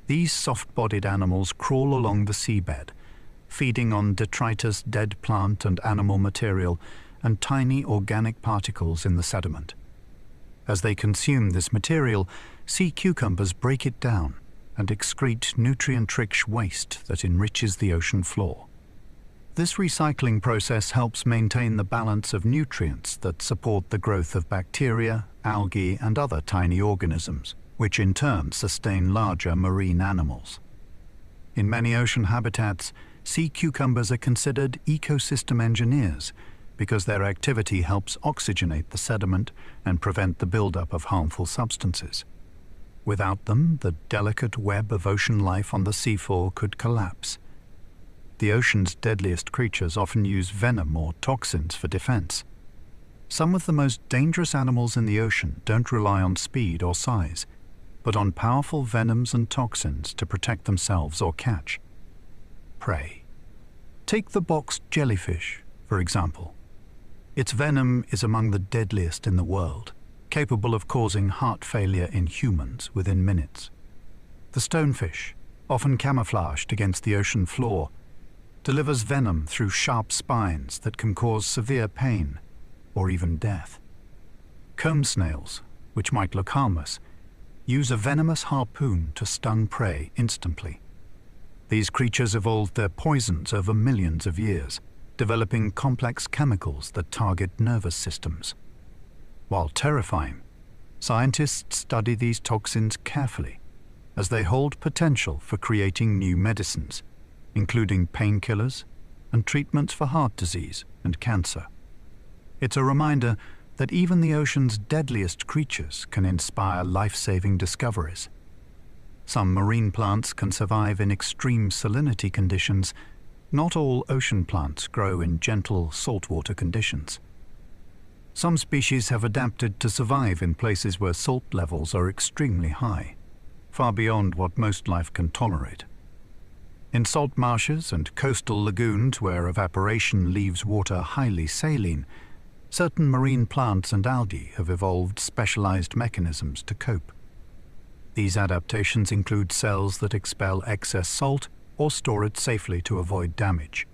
These soft-bodied animals crawl along the seabed, feeding on detritus, dead plant and animal material, and tiny organic particles in the sediment. As they consume this material, sea cucumbers break it down and excrete nutrient-rich waste that enriches the ocean floor. This recycling process helps maintain the balance of nutrients that support the growth of bacteria, algae, and other tiny organisms, which in turn sustain larger marine animals. In many ocean habitats, sea cucumbers are considered ecosystem engineers because their activity helps oxygenate the sediment and prevent the buildup of harmful substances. Without them, the delicate web of ocean life on the seafloor could collapse. The ocean's deadliest creatures often use venom or toxins for defense. Some of the most dangerous animals in the ocean don't rely on speed or size, but on powerful venoms and toxins to protect themselves or catch prey. Take the boxed jellyfish, for example. Its venom is among the deadliest in the world, capable of causing heart failure in humans within minutes. The stonefish, often camouflaged against the ocean floor, delivers venom through sharp spines that can cause severe pain or even death. Comb snails, which might look harmless, use a venomous harpoon to stung prey instantly. These creatures evolved their poisons over millions of years, developing complex chemicals that target nervous systems. While terrifying, scientists study these toxins carefully, as they hold potential for creating new medicines, including painkillers and treatments for heart disease and cancer. It's a reminder that even the ocean's deadliest creatures can inspire life-saving discoveries. Some marine plants can survive in extreme salinity conditions. Not all ocean plants grow in gentle saltwater conditions. Some species have adapted to survive in places where salt levels are extremely high, far beyond what most life can tolerate. In salt marshes and coastal lagoons where evaporation leaves water highly saline, certain marine plants and algae have evolved specialized mechanisms to cope. These adaptations include cells that expel excess salt or store it safely to avoid damage.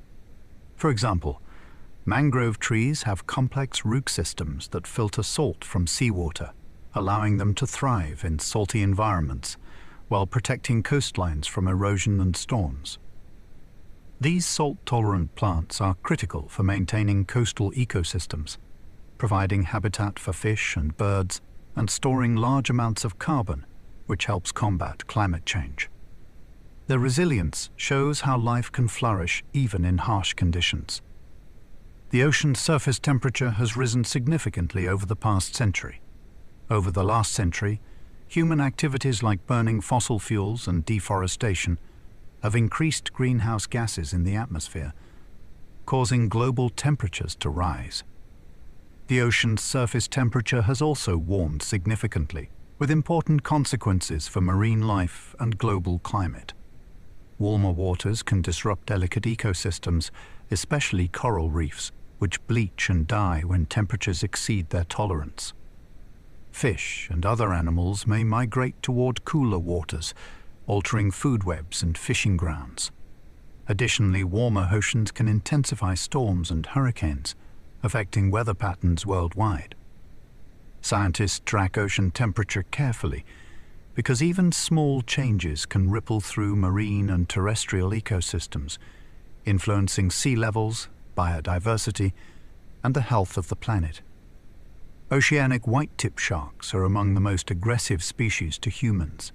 For example, mangrove trees have complex root systems that filter salt from seawater, allowing them to thrive in salty environments while protecting coastlines from erosion and storms. These salt-tolerant plants are critical for maintaining coastal ecosystems, providing habitat for fish and birds, and storing large amounts of carbon, which helps combat climate change. Their resilience shows how life can flourish even in harsh conditions. The ocean's surface temperature has risen significantly over the past century. Over the last century, human activities like burning fossil fuels and deforestation have increased greenhouse gases in the atmosphere, causing global temperatures to rise. The ocean's surface temperature has also warmed significantly, with important consequences for marine life and global climate. Warmer waters can disrupt delicate ecosystems, especially coral reefs, which bleach and die when temperatures exceed their tolerance. Fish and other animals may migrate toward cooler waters, altering food webs and fishing grounds. Additionally, warmer oceans can intensify storms and hurricanes, affecting weather patterns worldwide. Scientists track ocean temperature carefully because even small changes can ripple through marine and terrestrial ecosystems, influencing sea levels, biodiversity, and the health of the planet. Oceanic white-tip sharks are among the most aggressive species to humans.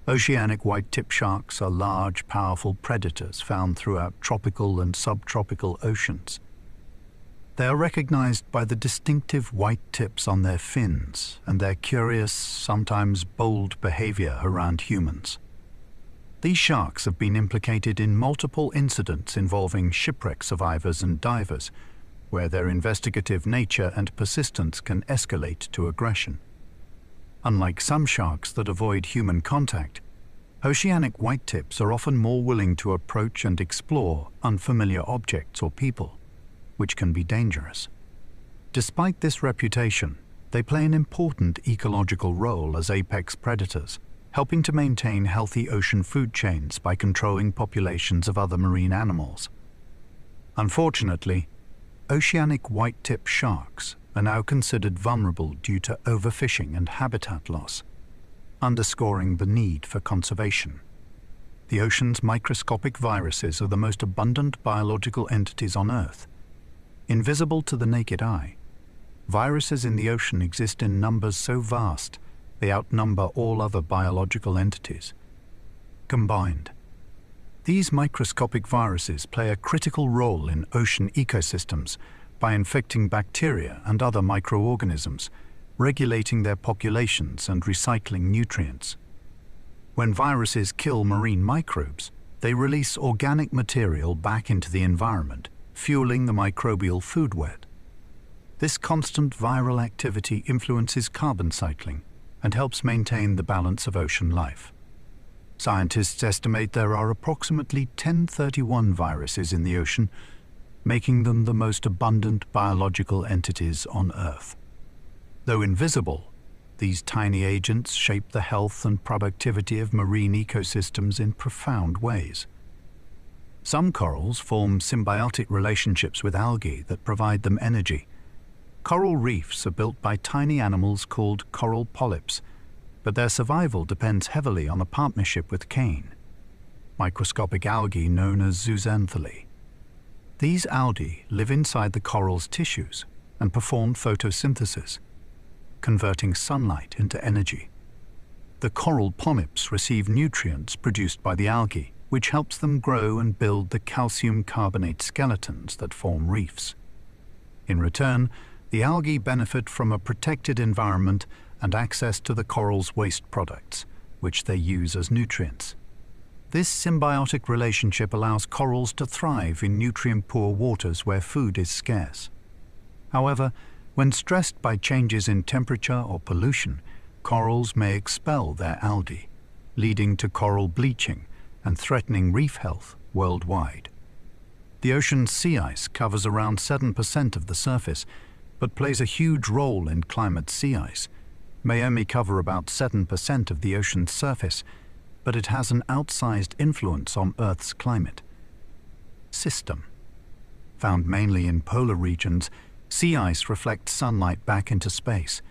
Oceanic white-tip sharks are large, powerful predators found throughout tropical and subtropical oceans. They are recognized by the distinctive white tips on their fins and their curious, sometimes bold behavior around humans. These sharks have been implicated in multiple incidents involving shipwreck survivors and divers, where their investigative nature and persistence can escalate to aggression. Unlike some sharks that avoid human contact, oceanic whitetips are often more willing to approach and explore unfamiliar objects or people, which can be dangerous. Despite this reputation, they play an important ecological role as apex predators, helping to maintain healthy ocean food chains by controlling populations of other marine animals. Unfortunately, oceanic white-tip sharks are now considered vulnerable due to overfishing and habitat loss, underscoring the need for conservation. The ocean's microscopic viruses are the most abundant biological entities on Earth. Invisible to the naked eye, viruses in the ocean exist in numbers so vast they outnumber all other biological entities. Combined, these microscopic viruses play a critical role in ocean ecosystems by infecting bacteria and other microorganisms, regulating their populations and recycling nutrients. When viruses kill marine microbes, they release organic material back into the environment, fueling the microbial food web. This constant viral activity influences carbon cycling and helps maintain the balance of ocean life. Scientists estimate there are approximately 1031 viruses in the ocean, making them the most abundant biological entities on Earth. Though invisible, these tiny agents shape the health and productivity of marine ecosystems in profound ways. Some corals form symbiotic relationships with algae that provide them energy. Coral reefs are built by tiny animals called coral polyps, but their survival depends heavily on a partnership with cane, microscopic algae known as zooxanthellae. These algae live inside the coral's tissues and perform photosynthesis, converting sunlight into energy. The coral polyps receive nutrients produced by the algae, which helps them grow and build the calcium carbonate skeletons that form reefs. In return, the algae benefit from a protected environment and access to the coral's waste products, which they use as nutrients. This symbiotic relationship allows corals to thrive in nutrient-poor waters where food is scarce. However, when stressed by changes in temperature or pollution, corals may expel their algae, leading to coral bleaching and threatening reef health worldwide. The ocean's sea ice covers around 7% of the surface, but plays a huge role in climate. Sea ice may only cover about 7% of the ocean's surface, but it has an outsized influence on Earth's climate system. Found mainly in polar regions, sea ice reflects sunlight back into space,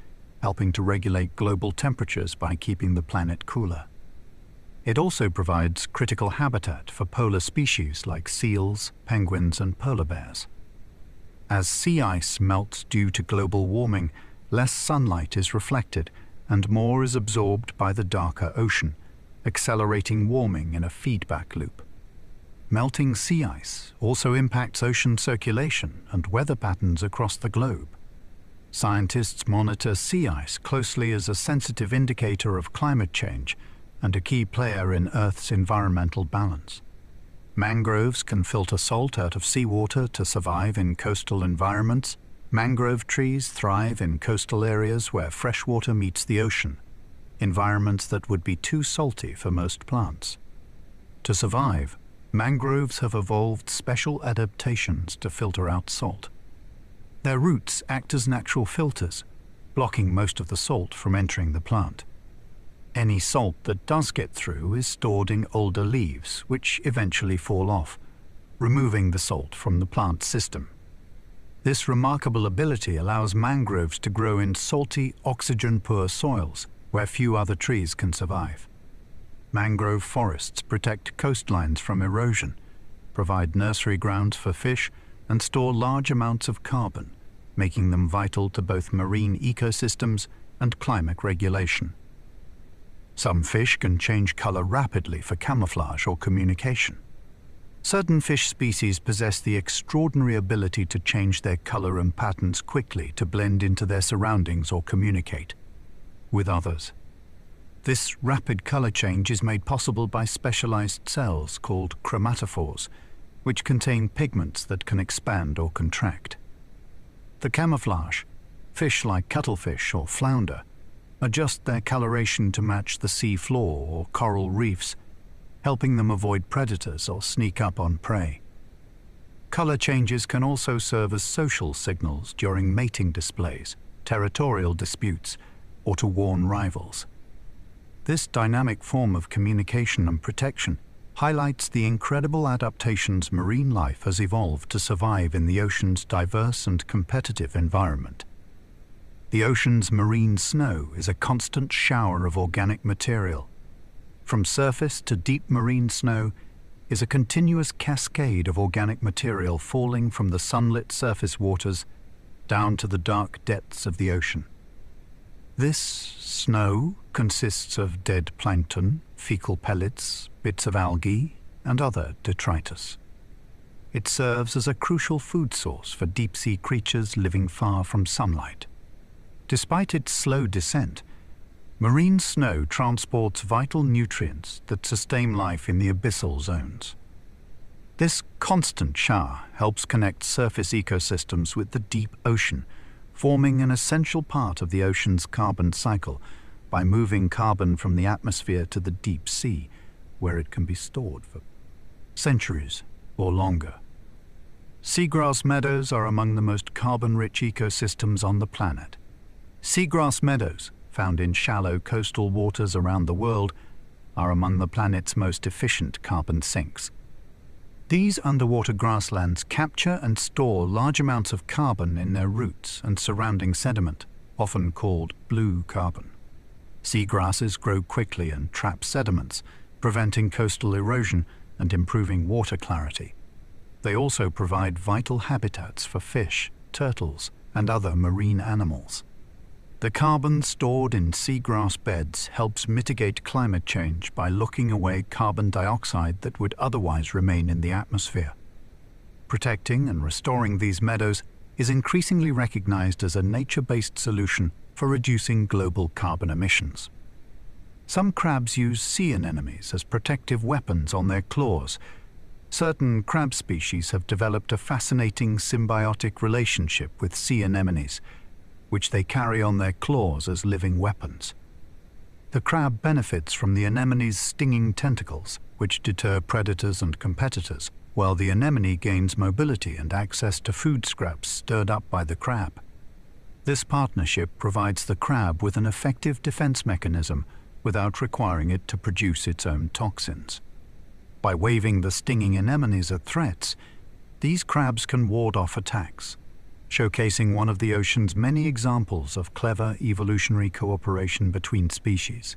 helping to regulate global temperatures by keeping the planet cooler. It also provides critical habitat for polar species like seals, penguins, and polar bears. As sea ice melts due to global warming, less sunlight is reflected and more is absorbed by the darker ocean, accelerating warming in a feedback loop. Melting sea ice also impacts ocean circulation and weather patterns across the globe. Scientists monitor sea ice closely as a sensitive indicator of climate change and a key player in Earth's environmental balance. Mangroves can filter salt out of seawater to survive in coastal environments. Mangrove trees thrive in coastal areas where fresh water meets the ocean, environments that would be too salty for most plants. To survive, mangroves have evolved special adaptations to filter out salt. Their roots act as natural filters, blocking most of the salt from entering the plant. Any salt that does get through is stored in older leaves, which eventually fall off, removing the salt from the plant system. This remarkable ability allows mangroves to grow in salty, oxygen-poor soils where few other trees can survive. Mangrove forests protect coastlines from erosion, provide nursery grounds for fish, and store large amounts of carbon, making them vital to both marine ecosystems and climate regulation. Some fish can change color rapidly for camouflage or communication. Certain fish species possess the extraordinary ability to change their color and patterns quickly to blend into their surroundings or communicate with others. This rapid color change is made possible by specialized cells called chromatophores, which contain pigments that can expand or contract. The camouflage, fish like cuttlefish or flounder, adjust their coloration to match the sea floor or coral reefs, helping them avoid predators or sneak up on prey. Color changes can also serve as social signals during mating displays, territorial disputes, or to warn rivals. This dynamic form of communication and protection highlights the incredible adaptations marine life has evolved to survive in the ocean's diverse and competitive environment. The ocean's marine snow is a constant shower of organic material. From surface to deep marine snow is a continuous cascade of organic material falling from the sunlit surface waters down to the dark depths of the ocean. This snow consists of dead plankton, fecal pellets, bits of algae, and other detritus. It serves as a crucial food source for deep-sea creatures living far from sunlight. Despite its slow descent, marine snow transports vital nutrients that sustain life in the abyssal zones. This constant shower helps connect surface ecosystems with the deep ocean, forming an essential part of the ocean's carbon cycle by moving carbon from the atmosphere to the deep sea, where it can be stored for centuries or longer. Seagrass meadows are among the most carbon-rich ecosystems on the planet. Seagrass meadows, found in shallow coastal waters around the world, are among the planet's most efficient carbon sinks. These underwater grasslands capture and store large amounts of carbon in their roots and surrounding sediment, often called blue carbon. Seagrasses grow quickly and trap sediments, preventing coastal erosion and improving water clarity. They also provide vital habitats for fish, turtles, and other marine animals. The carbon stored in seagrass beds helps mitigate climate change by locking away carbon dioxide that would otherwise remain in the atmosphere. Protecting and restoring these meadows is increasingly recognized as a nature-based solution for reducing global carbon emissions. Some crabs use sea anemones as protective weapons on their claws. Certain crab species have developed a fascinating symbiotic relationship with sea anemones, which they carry on their claws as living weapons. The crab benefits from the anemone's stinging tentacles, which deter predators and competitors, while the anemone gains mobility and access to food scraps stirred up by the crab. This partnership provides the crab with an effective defense mechanism without requiring it to produce its own toxins. By waving the stinging anemones at threats, these crabs can ward off attacks, showcasing one of the ocean's many examples of clever evolutionary cooperation between species.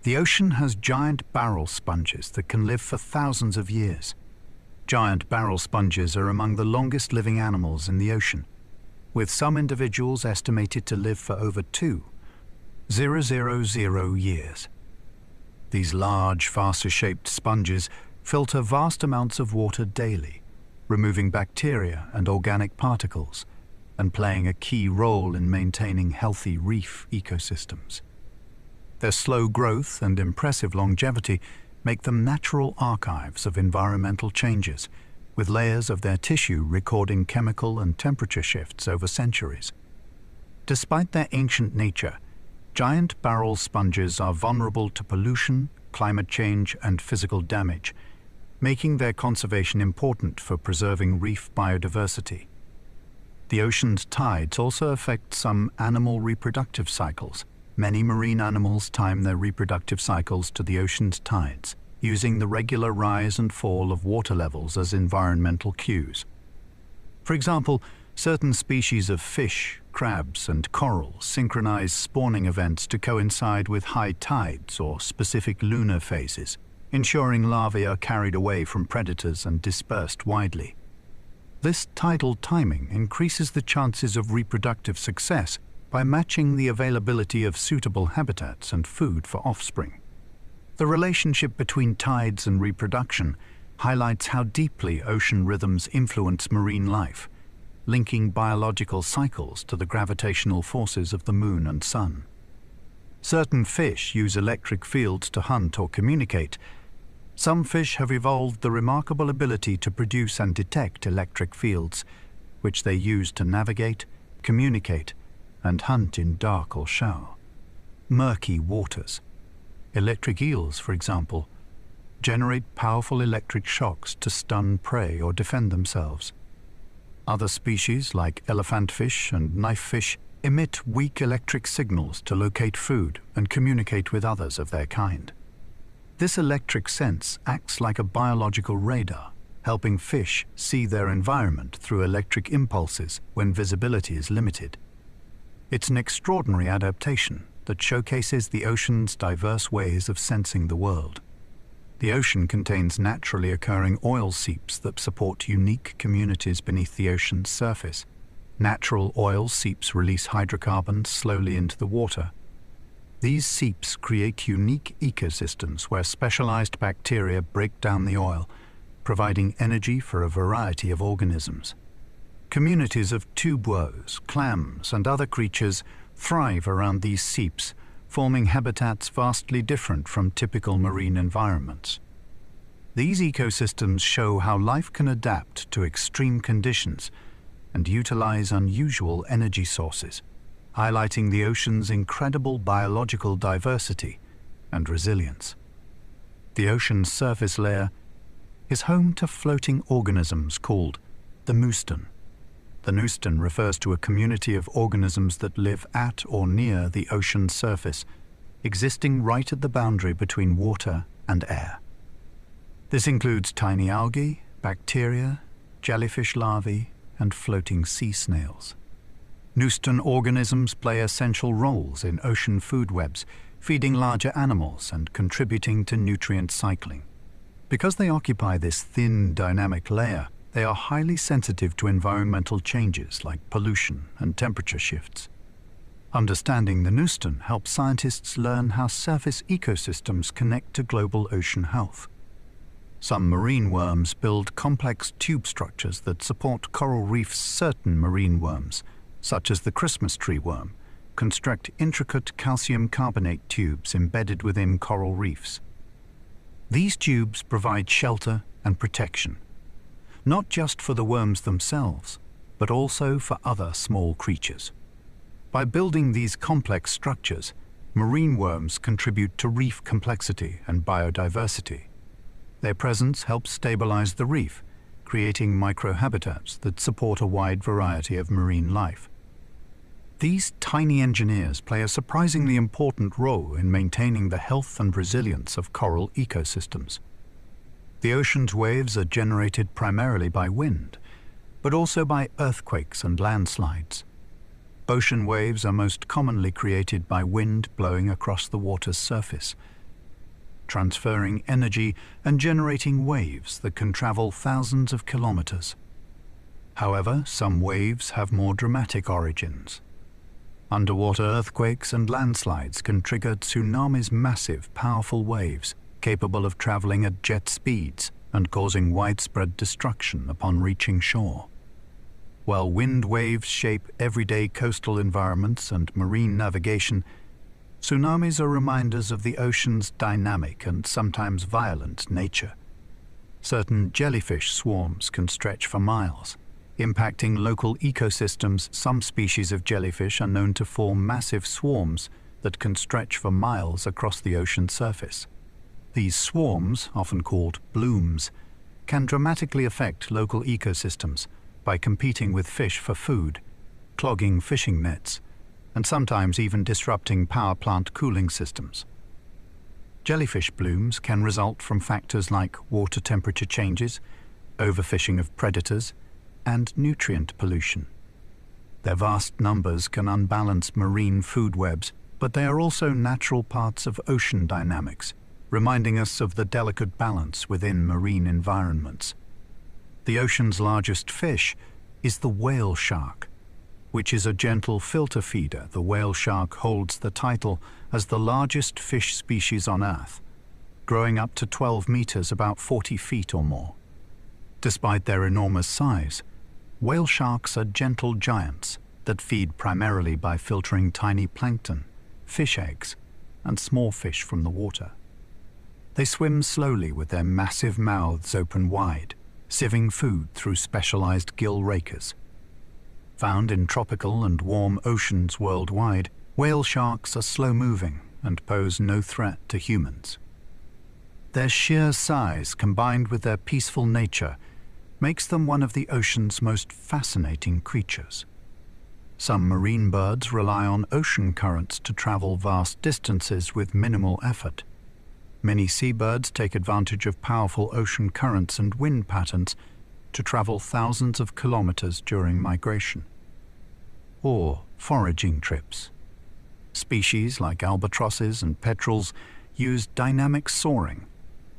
The ocean has giant barrel sponges that can live for thousands of years. Giant barrel sponges are among the longest living animals in the ocean, with some individuals estimated to live for over 2,000 years. These large, faster-shaped sponges filter vast amounts of water daily, removing bacteria and organic particles, and playing a key role in maintaining healthy reef ecosystems. Their slow growth and impressive longevity make them natural archives of environmental changes, with layers of their tissue recording chemical and temperature shifts over centuries. Despite their ancient nature, giant barrel sponges are vulnerable to pollution, climate change, and physical damage, making their conservation important for preserving reef biodiversity. The ocean's tides also affect some animal reproductive cycles. Many marine animals time their reproductive cycles to the ocean's tides, using the regular rise and fall of water levels as environmental cues. For example, certain species of fish, crabs, and corals synchronize spawning events to coincide with high tides or specific lunar phases, ensuring larvae are carried away from predators and dispersed widely. This tidal timing increases the chances of reproductive success by matching the availability of suitable habitats and food for offspring. The relationship between tides and reproduction highlights how deeply ocean rhythms influence marine life, linking biological cycles to the gravitational forces of the moon and sun. Certain fish use electric fields to hunt or communicate. Some fish have evolved the remarkable ability to produce and detect electric fields, which they use to navigate, communicate, and hunt in dark or shallow, murky waters. Electric eels, for example, generate powerful electric shocks to stun prey or defend themselves. Other species, like elephantfish and knifefish, emit weak electric signals to locate food and communicate with others of their kind. This electric sense acts like a biological radar, helping fish see their environment through electric impulses when visibility is limited. It's an extraordinary adaptation that showcases the ocean's diverse ways of sensing the world. The ocean contains naturally occurring oil seeps that support unique communities beneath the ocean's surface. Natural oil seeps release hydrocarbons slowly into the water. These seeps create unique ecosystems where specialized bacteria break down the oil, providing energy for a variety of organisms. Communities of tuberoes, clams, and other creatures thrive around these seeps, forming habitats vastly different from typical marine environments. These ecosystems show how life can adapt to extreme conditions and utilize unusual energy sources, highlighting the ocean's incredible biological diversity and resilience. The ocean's surface layer is home to floating organisms called the mouston. The mouston refers to a community of organisms that live at or near the ocean's surface, existing right at the boundary between water and air. This includes tiny algae, bacteria, jellyfish larvae, and floating sea snails. Neuston organisms play essential roles in ocean food webs, feeding larger animals and contributing to nutrient cycling. Because they occupy this thin, dynamic layer, they are highly sensitive to environmental changes like pollution and temperature shifts. Understanding the Neuston helps scientists learn how surface ecosystems connect to global ocean health. Some marine worms build complex tube structures that support coral reefs. Certain marine worms, such as the Christmas tree worm, construct intricate calcium carbonate tubes embedded within coral reefs. These tubes provide shelter and protection, not just for the worms themselves, but also for other small creatures. By building these complex structures, marine worms contribute to reef complexity and biodiversity. Their presence helps stabilize the reef, creating microhabitats that support a wide variety of marine life. These tiny engineers play a surprisingly important role in maintaining the health and resilience of coral ecosystems. The ocean's waves are generated primarily by wind, but also by earthquakes and landslides. Ocean waves are most commonly created by wind blowing across the water's surface, transferring energy and generating waves that can travel thousands of kilometers. However, some waves have more dramatic origins. Underwater earthquakes and landslides can trigger tsunamis, massive, powerful waves capable of traveling at jet speeds and causing widespread destruction upon reaching shore. While wind waves shape everyday coastal environments and marine navigation, tsunamis are reminders of the ocean's dynamic and sometimes violent nature. Certain jellyfish swarms can stretch for miles, impacting local ecosystems. Some species of jellyfish are known to form massive swarms that can stretch for miles across the ocean surface. These swarms, often called blooms, can dramatically affect local ecosystems by competing with fish for food, clogging fishing nets, and sometimes even disrupting power plant cooling systems. Jellyfish blooms can result from factors like water temperature changes, overfishing of predators, and nutrient pollution. Their vast numbers can unbalance marine food webs, but they are also natural parts of ocean dynamics, reminding us of the delicate balance within marine environments. The ocean's largest fish is the whale shark, which is a gentle filter feeder. The whale shark holds the title as the largest fish species on Earth, growing up to 12 meters, about 40 feet or more. Despite their enormous size, whale sharks are gentle giants that feed primarily by filtering tiny plankton, fish eggs, and small fish from the water. They swim slowly with their massive mouths open wide, sieving food through specialized gill rakers. Found in tropical and warm oceans worldwide, whale sharks are slow-moving and pose no threat to humans. Their sheer size, combined with their peaceful nature, makes them one of the ocean's most fascinating creatures. Some marine birds rely on ocean currents to travel vast distances with minimal effort. Many seabirds take advantage of powerful ocean currents and wind patterns to travel thousands of kilometers during migration. Or foraging trips. Species like albatrosses and petrels use dynamic soaring,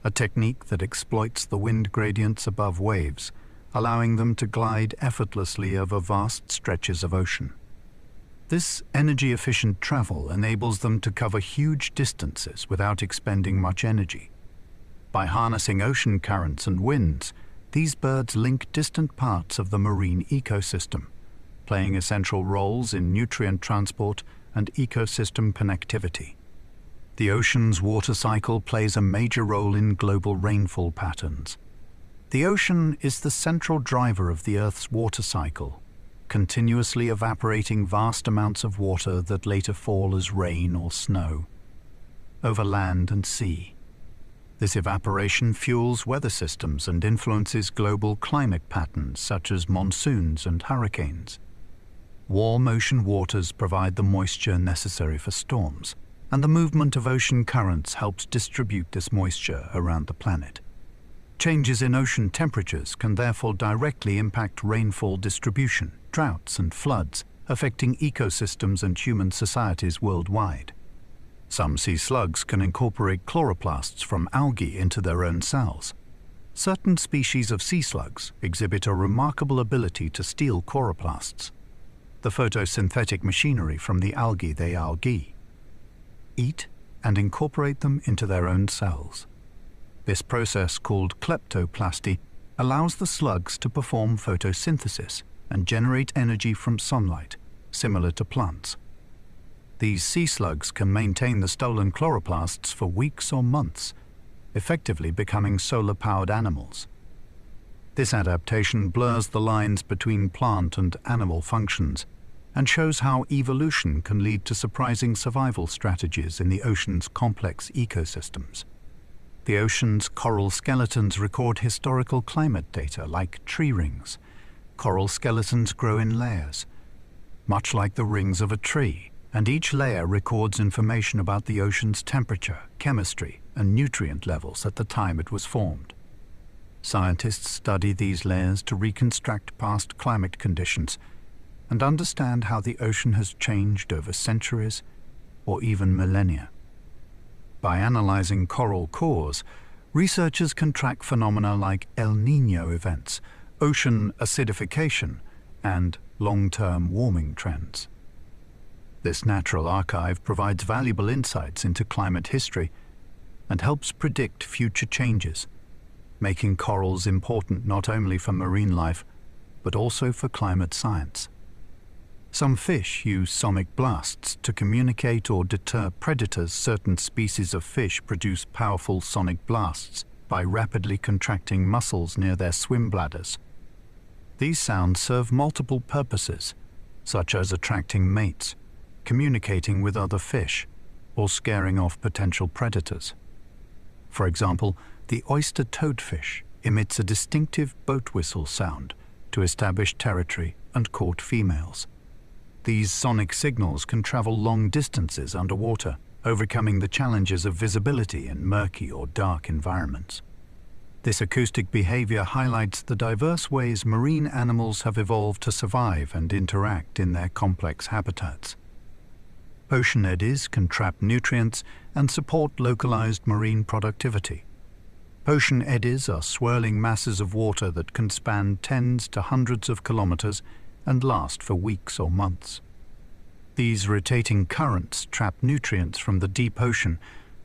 a technique that exploits the wind gradients above waves, allowing them to glide effortlessly over vast stretches of ocean. This energy-efficient travel enables them to cover huge distances without expending much energy. By harnessing ocean currents and winds, these birds link distant parts of the marine ecosystem, playing essential roles in nutrient transport and ecosystem connectivity. The ocean's water cycle plays a major role in global rainfall patterns. The ocean is the central driver of the Earth's water cycle, continuously evaporating vast amounts of water that later fall as rain or snow over land and sea. This evaporation fuels weather systems and influences global climate patterns such as monsoons and hurricanes. Warm ocean waters provide the moisture necessary for storms, and the movement of ocean currents helps distribute this moisture around the planet. Changes in ocean temperatures can therefore directly impact rainfall distribution, droughts and floods, affecting ecosystems and human societies worldwide. Some sea slugs can incorporate chloroplasts from algae into their own cells. Certain species of sea slugs exhibit a remarkable ability to steal chloroplasts, the photosynthetic machinery from the algae they algae, eat and incorporate them into their own cells. This process, called kleptoplasty, allows the slugs to perform photosynthesis and generate energy from sunlight, similar to plants. These sea slugs can maintain the stolen chloroplasts for weeks or months, effectively becoming solar-powered animals. This adaptation blurs the lines between plant and animal functions and shows how evolution can lead to surprising survival strategies in the ocean's complex ecosystems. The ocean's coral skeletons record historical climate data like tree rings. Coral skeletons grow in layers, much like the rings of a tree, and each layer records information about the ocean's temperature, chemistry, and nutrient levels at the time it was formed. Scientists study these layers to reconstruct past climate conditions and understand how the ocean has changed over centuries or even millennia. By analyzing coral cores, researchers can track phenomena like El Niño events, ocean acidification, and long-term warming trends. This natural archive provides valuable insights into climate history and helps predict future changes, making corals important not only for marine life, but also for climate science. Some fish use sonic blasts to communicate or deter predators. Certain species of fish produce powerful sonic blasts by rapidly contracting muscles near their swim bladders. These sounds serve multiple purposes, such as attracting mates, communicating with other fish, or scaring off potential predators. For example, the oyster toadfish emits a distinctive boat whistle sound to establish territory and court females. These sonic signals can travel long distances underwater, overcoming the challenges of visibility in murky or dark environments. This acoustic behavior highlights the diverse ways marine animals have evolved to survive and interact in their complex habitats. Ocean eddies can trap nutrients and support localized marine productivity. Ocean eddies are swirling masses of water that can span tens to hundreds of kilometers and last for weeks or months. These rotating currents trap nutrients from the deep ocean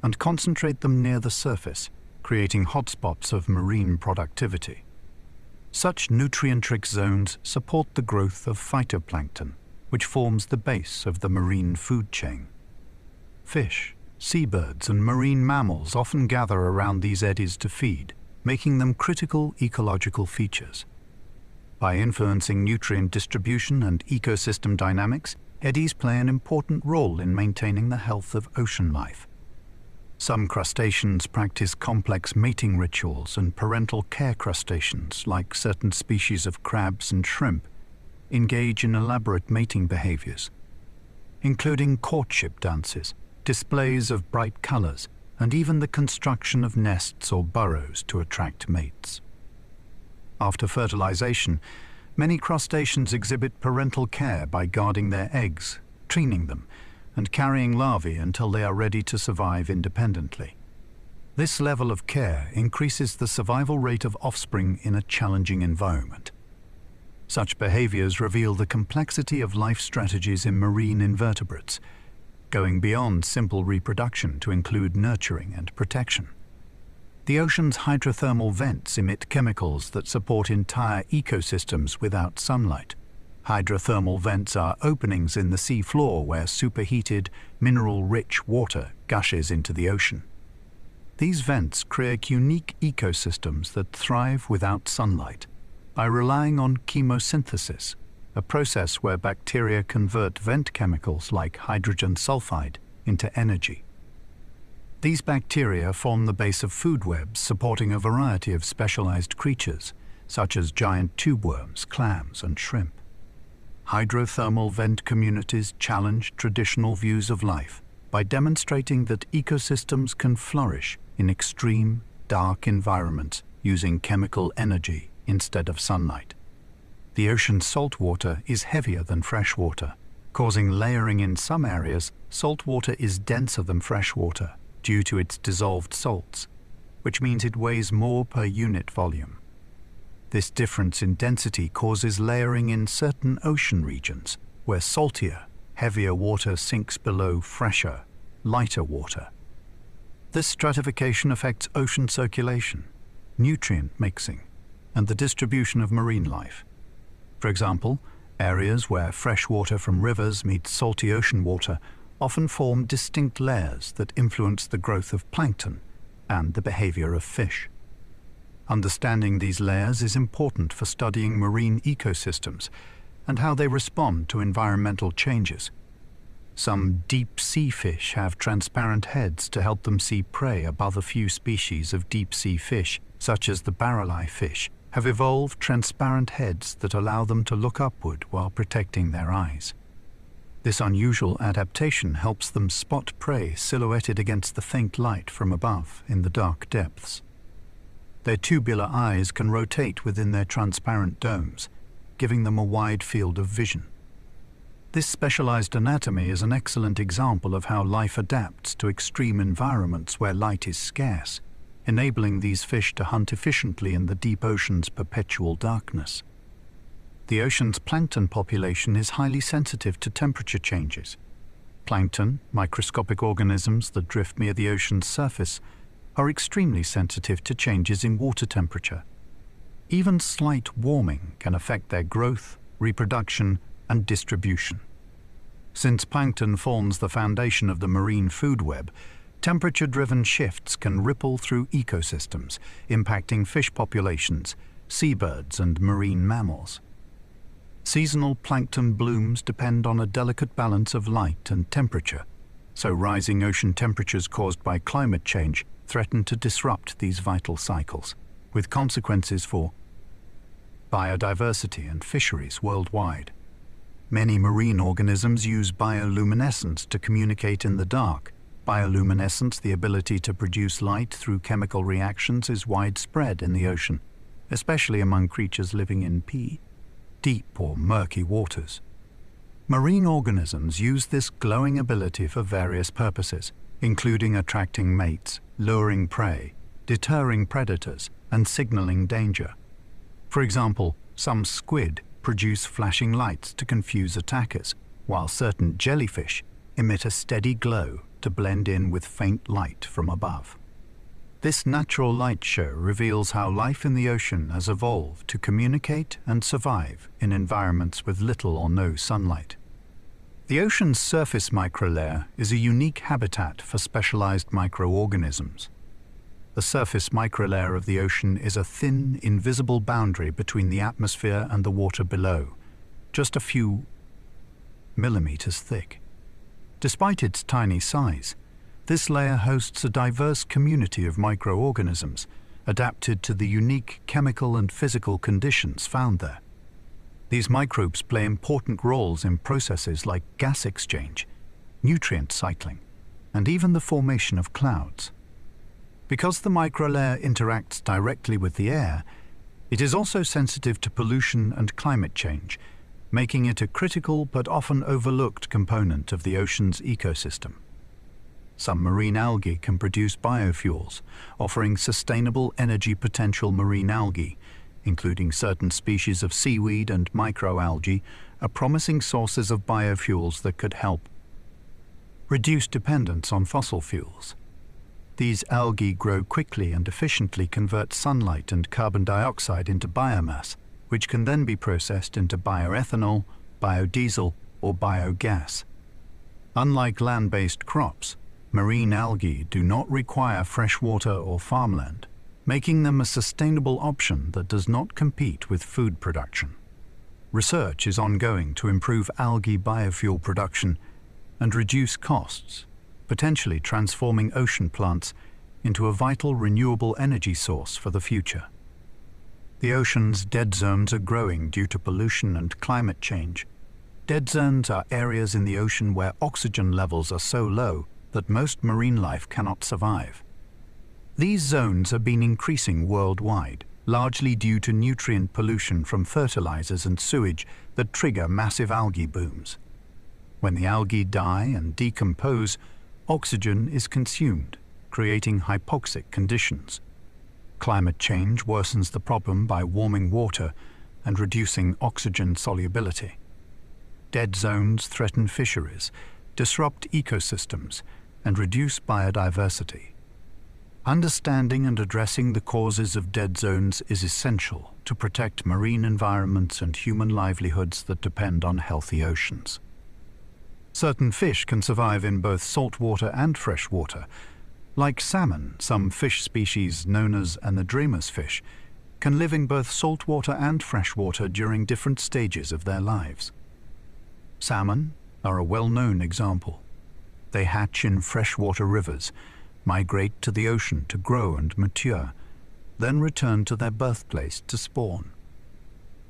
and concentrate them near the surface, creating hotspots of marine productivity. Such nutrient-rich zones support the growth of phytoplankton, which forms the base of the marine food chain. Fish, seabirds, and marine mammals often gather around these eddies to feed, making them critical ecological features. By influencing nutrient distribution and ecosystem dynamics, eddies play an important role in maintaining the health of ocean life. Some crustaceans practice complex mating rituals, and parental care crustaceans, like certain species of crabs and shrimp, engage in elaborate mating behaviors, including courtship dances, displays of bright colors, and even the construction of nests or burrows to attract mates. After fertilization, many crustaceans exhibit parental care by guarding their eggs, training them, and carrying larvae until they are ready to survive independently. This level of care increases the survival rate of offspring in a challenging environment. Such behaviors reveal the complexity of life strategies in marine invertebrates, going beyond simple reproduction to include nurturing and protection. The ocean's hydrothermal vents emit chemicals that support entire ecosystems without sunlight. Hydrothermal vents are openings in the sea floor where superheated, mineral-rich water gushes into the ocean. These vents create unique ecosystems that thrive without sunlight by relying on chemosynthesis, a process where bacteria convert vent chemicals like hydrogen sulfide into energy. These bacteria form the base of food webs supporting a variety of specialized creatures, such as giant tube worms, clams, and shrimp. Hydrothermal vent communities challenge traditional views of life by demonstrating that ecosystems can flourish in extreme, dark environments using chemical energy instead of sunlight. The ocean's salt water is heavier than fresh water, causing layering in some areas. Salt water is denser than fresh water due to its dissolved salts, which means it weighs more per unit volume. This difference in density causes layering in certain ocean regions where saltier, heavier water sinks below fresher, lighter water. This stratification affects ocean circulation, nutrient mixing, and the distribution of marine life. For example, areas where fresh water from rivers meets salty ocean water often form distinct layers that influence the growth of plankton and the behavior of fish. Understanding these layers is important for studying marine ecosystems and how they respond to environmental changes. Some deep-sea fish have transparent heads to help them see prey. Above a few species of deep-sea fish, such as the barrel-eye fish, have evolved transparent heads that allow them to look upward while protecting their eyes. This unusual adaptation helps them spot prey silhouetted against the faint light from above in the dark depths. Their tubular eyes can rotate within their transparent domes, giving them a wide field of vision. This specialized anatomy is an excellent example of how life adapts to extreme environments where light is scarce, enabling these fish to hunt efficiently in the deep ocean's perpetual darkness. The ocean's plankton population is highly sensitive to temperature changes. Plankton, microscopic organisms that drift near the ocean's surface, are extremely sensitive to changes in water temperature. Even slight warming can affect their growth, reproduction, and distribution. Since plankton forms the foundation of the marine food web, temperature-driven shifts can ripple through ecosystems, impacting fish populations, seabirds, and marine mammals. Seasonal plankton blooms depend on a delicate balance of light and temperature, so rising ocean temperatures caused by climate change threaten to disrupt these vital cycles, with consequences for biodiversity and fisheries worldwide. Many marine organisms use bioluminescence to communicate in the dark. Bioluminescence, the ability to produce light through chemical reactions, is widespread in the ocean, especially among creatures living in deep or murky waters. Marine organisms use this glowing ability for various purposes, including attracting mates, luring prey, deterring predators, and signaling danger. For example, some squid produce flashing lights to confuse attackers, while certain jellyfish emit a steady glow to blend in with faint light from above. This natural light show reveals how life in the ocean has evolved to communicate and survive in environments with little or no sunlight. The ocean's surface microlayer is a unique habitat for specialized microorganisms. The surface microlayer of the ocean is a thin, invisible boundary between the atmosphere and the water below, just a few millimeters thick. Despite its tiny size, this layer hosts a diverse community of microorganisms adapted to the unique chemical and physical conditions found there. These microbes play important roles in processes like gas exchange, nutrient cycling, and even the formation of clouds. Because the microlayer interacts directly with the air, it is also sensitive to pollution and climate change, making it a critical but often overlooked component of the ocean's ecosystem. Some marine algae can produce biofuels, offering sustainable energy potential. Marine algae, including certain species of seaweed and microalgae, are promising sources of biofuels that could help reduce dependence on fossil fuels. These algae grow quickly and efficiently convert sunlight and carbon dioxide into biomass, which can then be processed into bioethanol, biodiesel, or biogas. Unlike land-based crops, marine algae do not require fresh water or farmland, making them a sustainable option that does not compete with food production. Research is ongoing to improve algae biofuel production and reduce costs, potentially transforming ocean plants into a vital renewable energy source for the future. The ocean's dead zones are growing due to pollution and climate change. Dead zones are areas in the ocean where oxygen levels are so low that most marine life cannot survive. These zones have been increasing worldwide, largely due to nutrient pollution from fertilizers and sewage that trigger massive algae blooms. When the algae die and decompose, oxygen is consumed, creating hypoxic conditions. Climate change worsens the problem by warming water and reducing oxygen solubility. Dead zones threaten fisheries, disrupt ecosystems, and reduce biodiversity. Understanding and addressing the causes of dead zones is essential to protect marine environments and human livelihoods that depend on healthy oceans. Certain fish can survive in both saltwater and freshwater. Like salmon, some fish species known as anadromous fish can live in both saltwater and freshwater during different stages of their lives. Salmon are a well-known example. They hatch in freshwater rivers, migrate to the ocean to grow and mature, then return to their birthplace to spawn.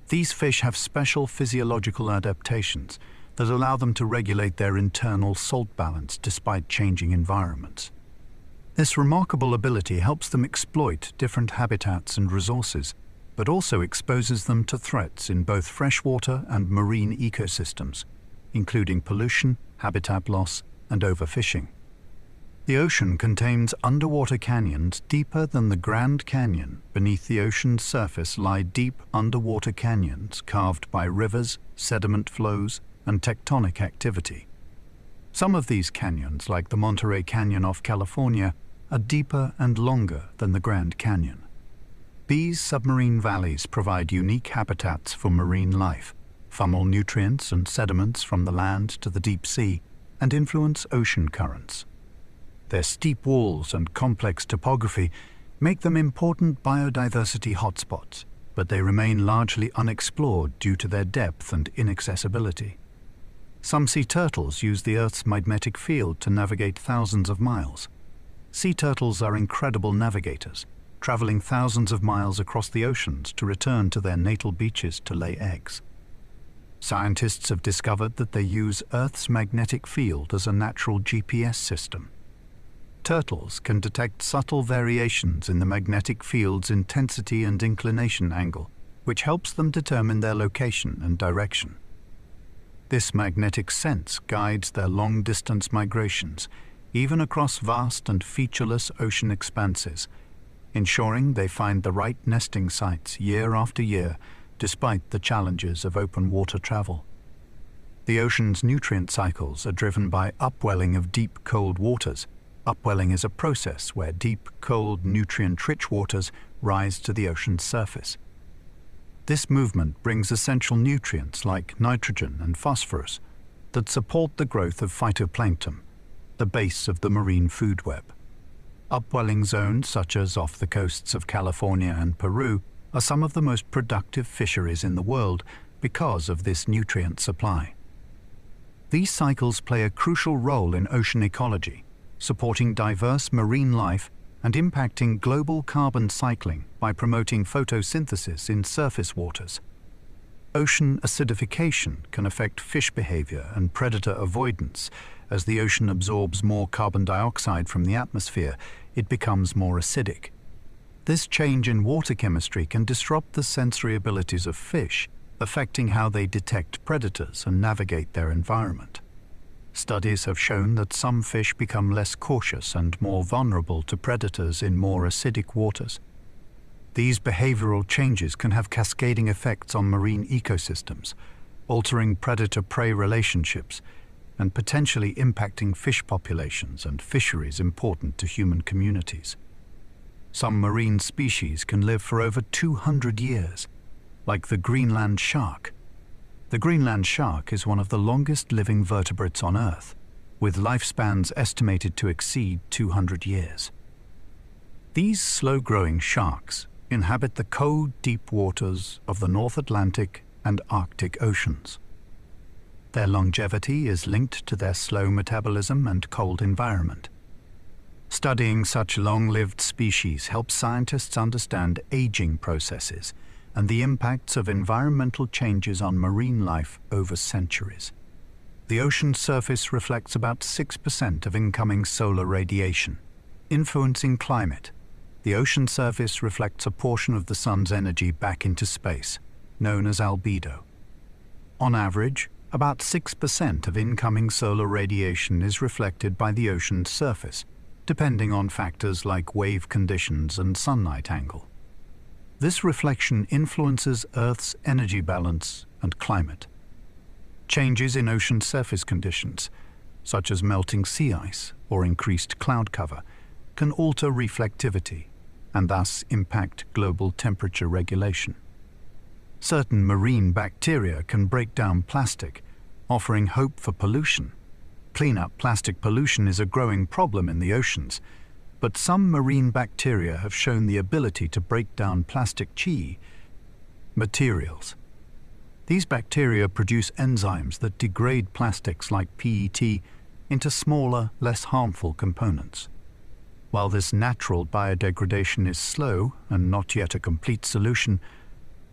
These fish have special physiological adaptations that allow them to regulate their internal salt balance despite changing environments. This remarkable ability helps them exploit different habitats and resources, but also exposes them to threats in both freshwater and marine ecosystems, including pollution, habitat loss, and overfishing. The ocean contains underwater canyons deeper than the Grand Canyon. Beneath the ocean's surface lie deep underwater canyons carved by rivers, sediment flows, and tectonic activity. Some of these canyons, like the Monterey Canyon off California, are deeper and longer than the Grand Canyon. These submarine valleys provide unique habitats for marine life, funnel nutrients and sediments from the land to the deep sea, and influence ocean currents. Their steep walls and complex topography make them important biodiversity hotspots, but they remain largely unexplored due to their depth and inaccessibility. Some sea turtles use the Earth's magnetic field to navigate thousands of miles. Sea turtles are incredible navigators, traveling thousands of miles across the oceans to return to their natal beaches to lay eggs. Scientists have discovered that they use Earth's magnetic field as a natural GPS system. Turtles can detect subtle variations in the magnetic field's intensity and inclination angle, which helps them determine their location and direction. This magnetic sense guides their long-distance migrations, even across vast and featureless ocean expanses, ensuring they find the right nesting sites year after year, despite the challenges of open water travel. The ocean's nutrient cycles are driven by upwelling of deep, cold waters. Upwelling is a process where deep, cold, nutrient-rich waters rise to the ocean's surface. This movement brings essential nutrients like nitrogen and phosphorus that support the growth of phytoplankton, the base of the marine food web. Upwelling zones, such as off the coasts of California and Peru, are some of the most productive fisheries in the world because of this nutrient supply. These cycles play a crucial role in ocean ecology, supporting diverse marine life and impacting global carbon cycling by promoting photosynthesis in surface waters. Ocean acidification can affect fish behavior and predator avoidance. As the ocean absorbs more carbon dioxide from the atmosphere, it becomes more acidic. This change in water chemistry can disrupt the sensory abilities of fish, affecting how they detect predators and navigate their environment. Studies have shown that some fish become less cautious and more vulnerable to predators in more acidic waters. These behavioral changes can have cascading effects on marine ecosystems, altering predator-prey relationships and potentially impacting fish populations and fisheries important to human communities. Some marine species can live for over 200 years, like the Greenland shark. The Greenland shark is one of the longest living vertebrates on Earth, with lifespans estimated to exceed 200 years. These slow-growing sharks inhabit the cold, deep waters of the North Atlantic and Arctic Oceans. Their longevity is linked to their slow metabolism and cold environment. Studying such long-lived species helps scientists understand aging processes and the impacts of environmental changes on marine life over centuries. The ocean's surface reflects about 6% of incoming solar radiation, influencing climate, the ocean surface reflects a portion of the sun's energy back into space, known as albedo. On average, about 6% of incoming solar radiation is reflected by the ocean's surface, depending on factors like wave conditions and sunlight angle. This reflection influences Earth's energy balance and climate. Changes in ocean surface conditions, such as melting sea ice or increased cloud cover, can alter reflectivity and thus impact global temperature regulation. Certain marine bacteria can break down plastic, offering hope for pollution. Cleanup plastic pollution is a growing problem in the oceans, but some marine bacteria have shown the ability to break down plastic materials. These bacteria produce enzymes that degrade plastics like PET into smaller, less harmful components. While this natural biodegradation is slow and not yet a complete solution,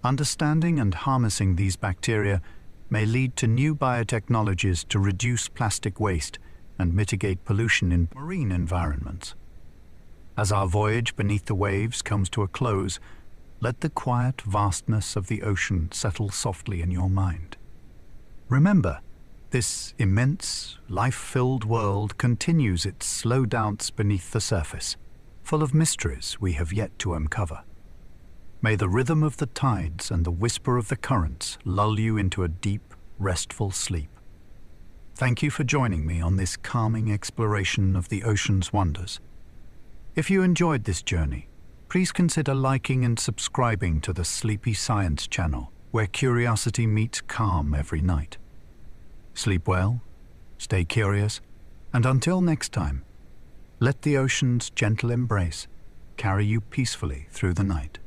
understanding and harnessing these bacteria may lead to new biotechnologies to reduce plastic waste and mitigate pollution in marine environments. As our voyage beneath the waves comes to a close, let the quiet vastness of the ocean settle softly in your mind. Remember, this immense, life-filled world continues its slow dance beneath the surface, full of mysteries we have yet to uncover. May the rhythm of the tides and the whisper of the currents lull you into a deep, restful sleep. Thank you for joining me on this calming exploration of the ocean's wonders. If you enjoyed this journey, please consider liking and subscribing to the Sleepy Science channel, where curiosity meets calm every night. Sleep well, stay curious, and until next time, let the ocean's gentle embrace carry you peacefully through the night.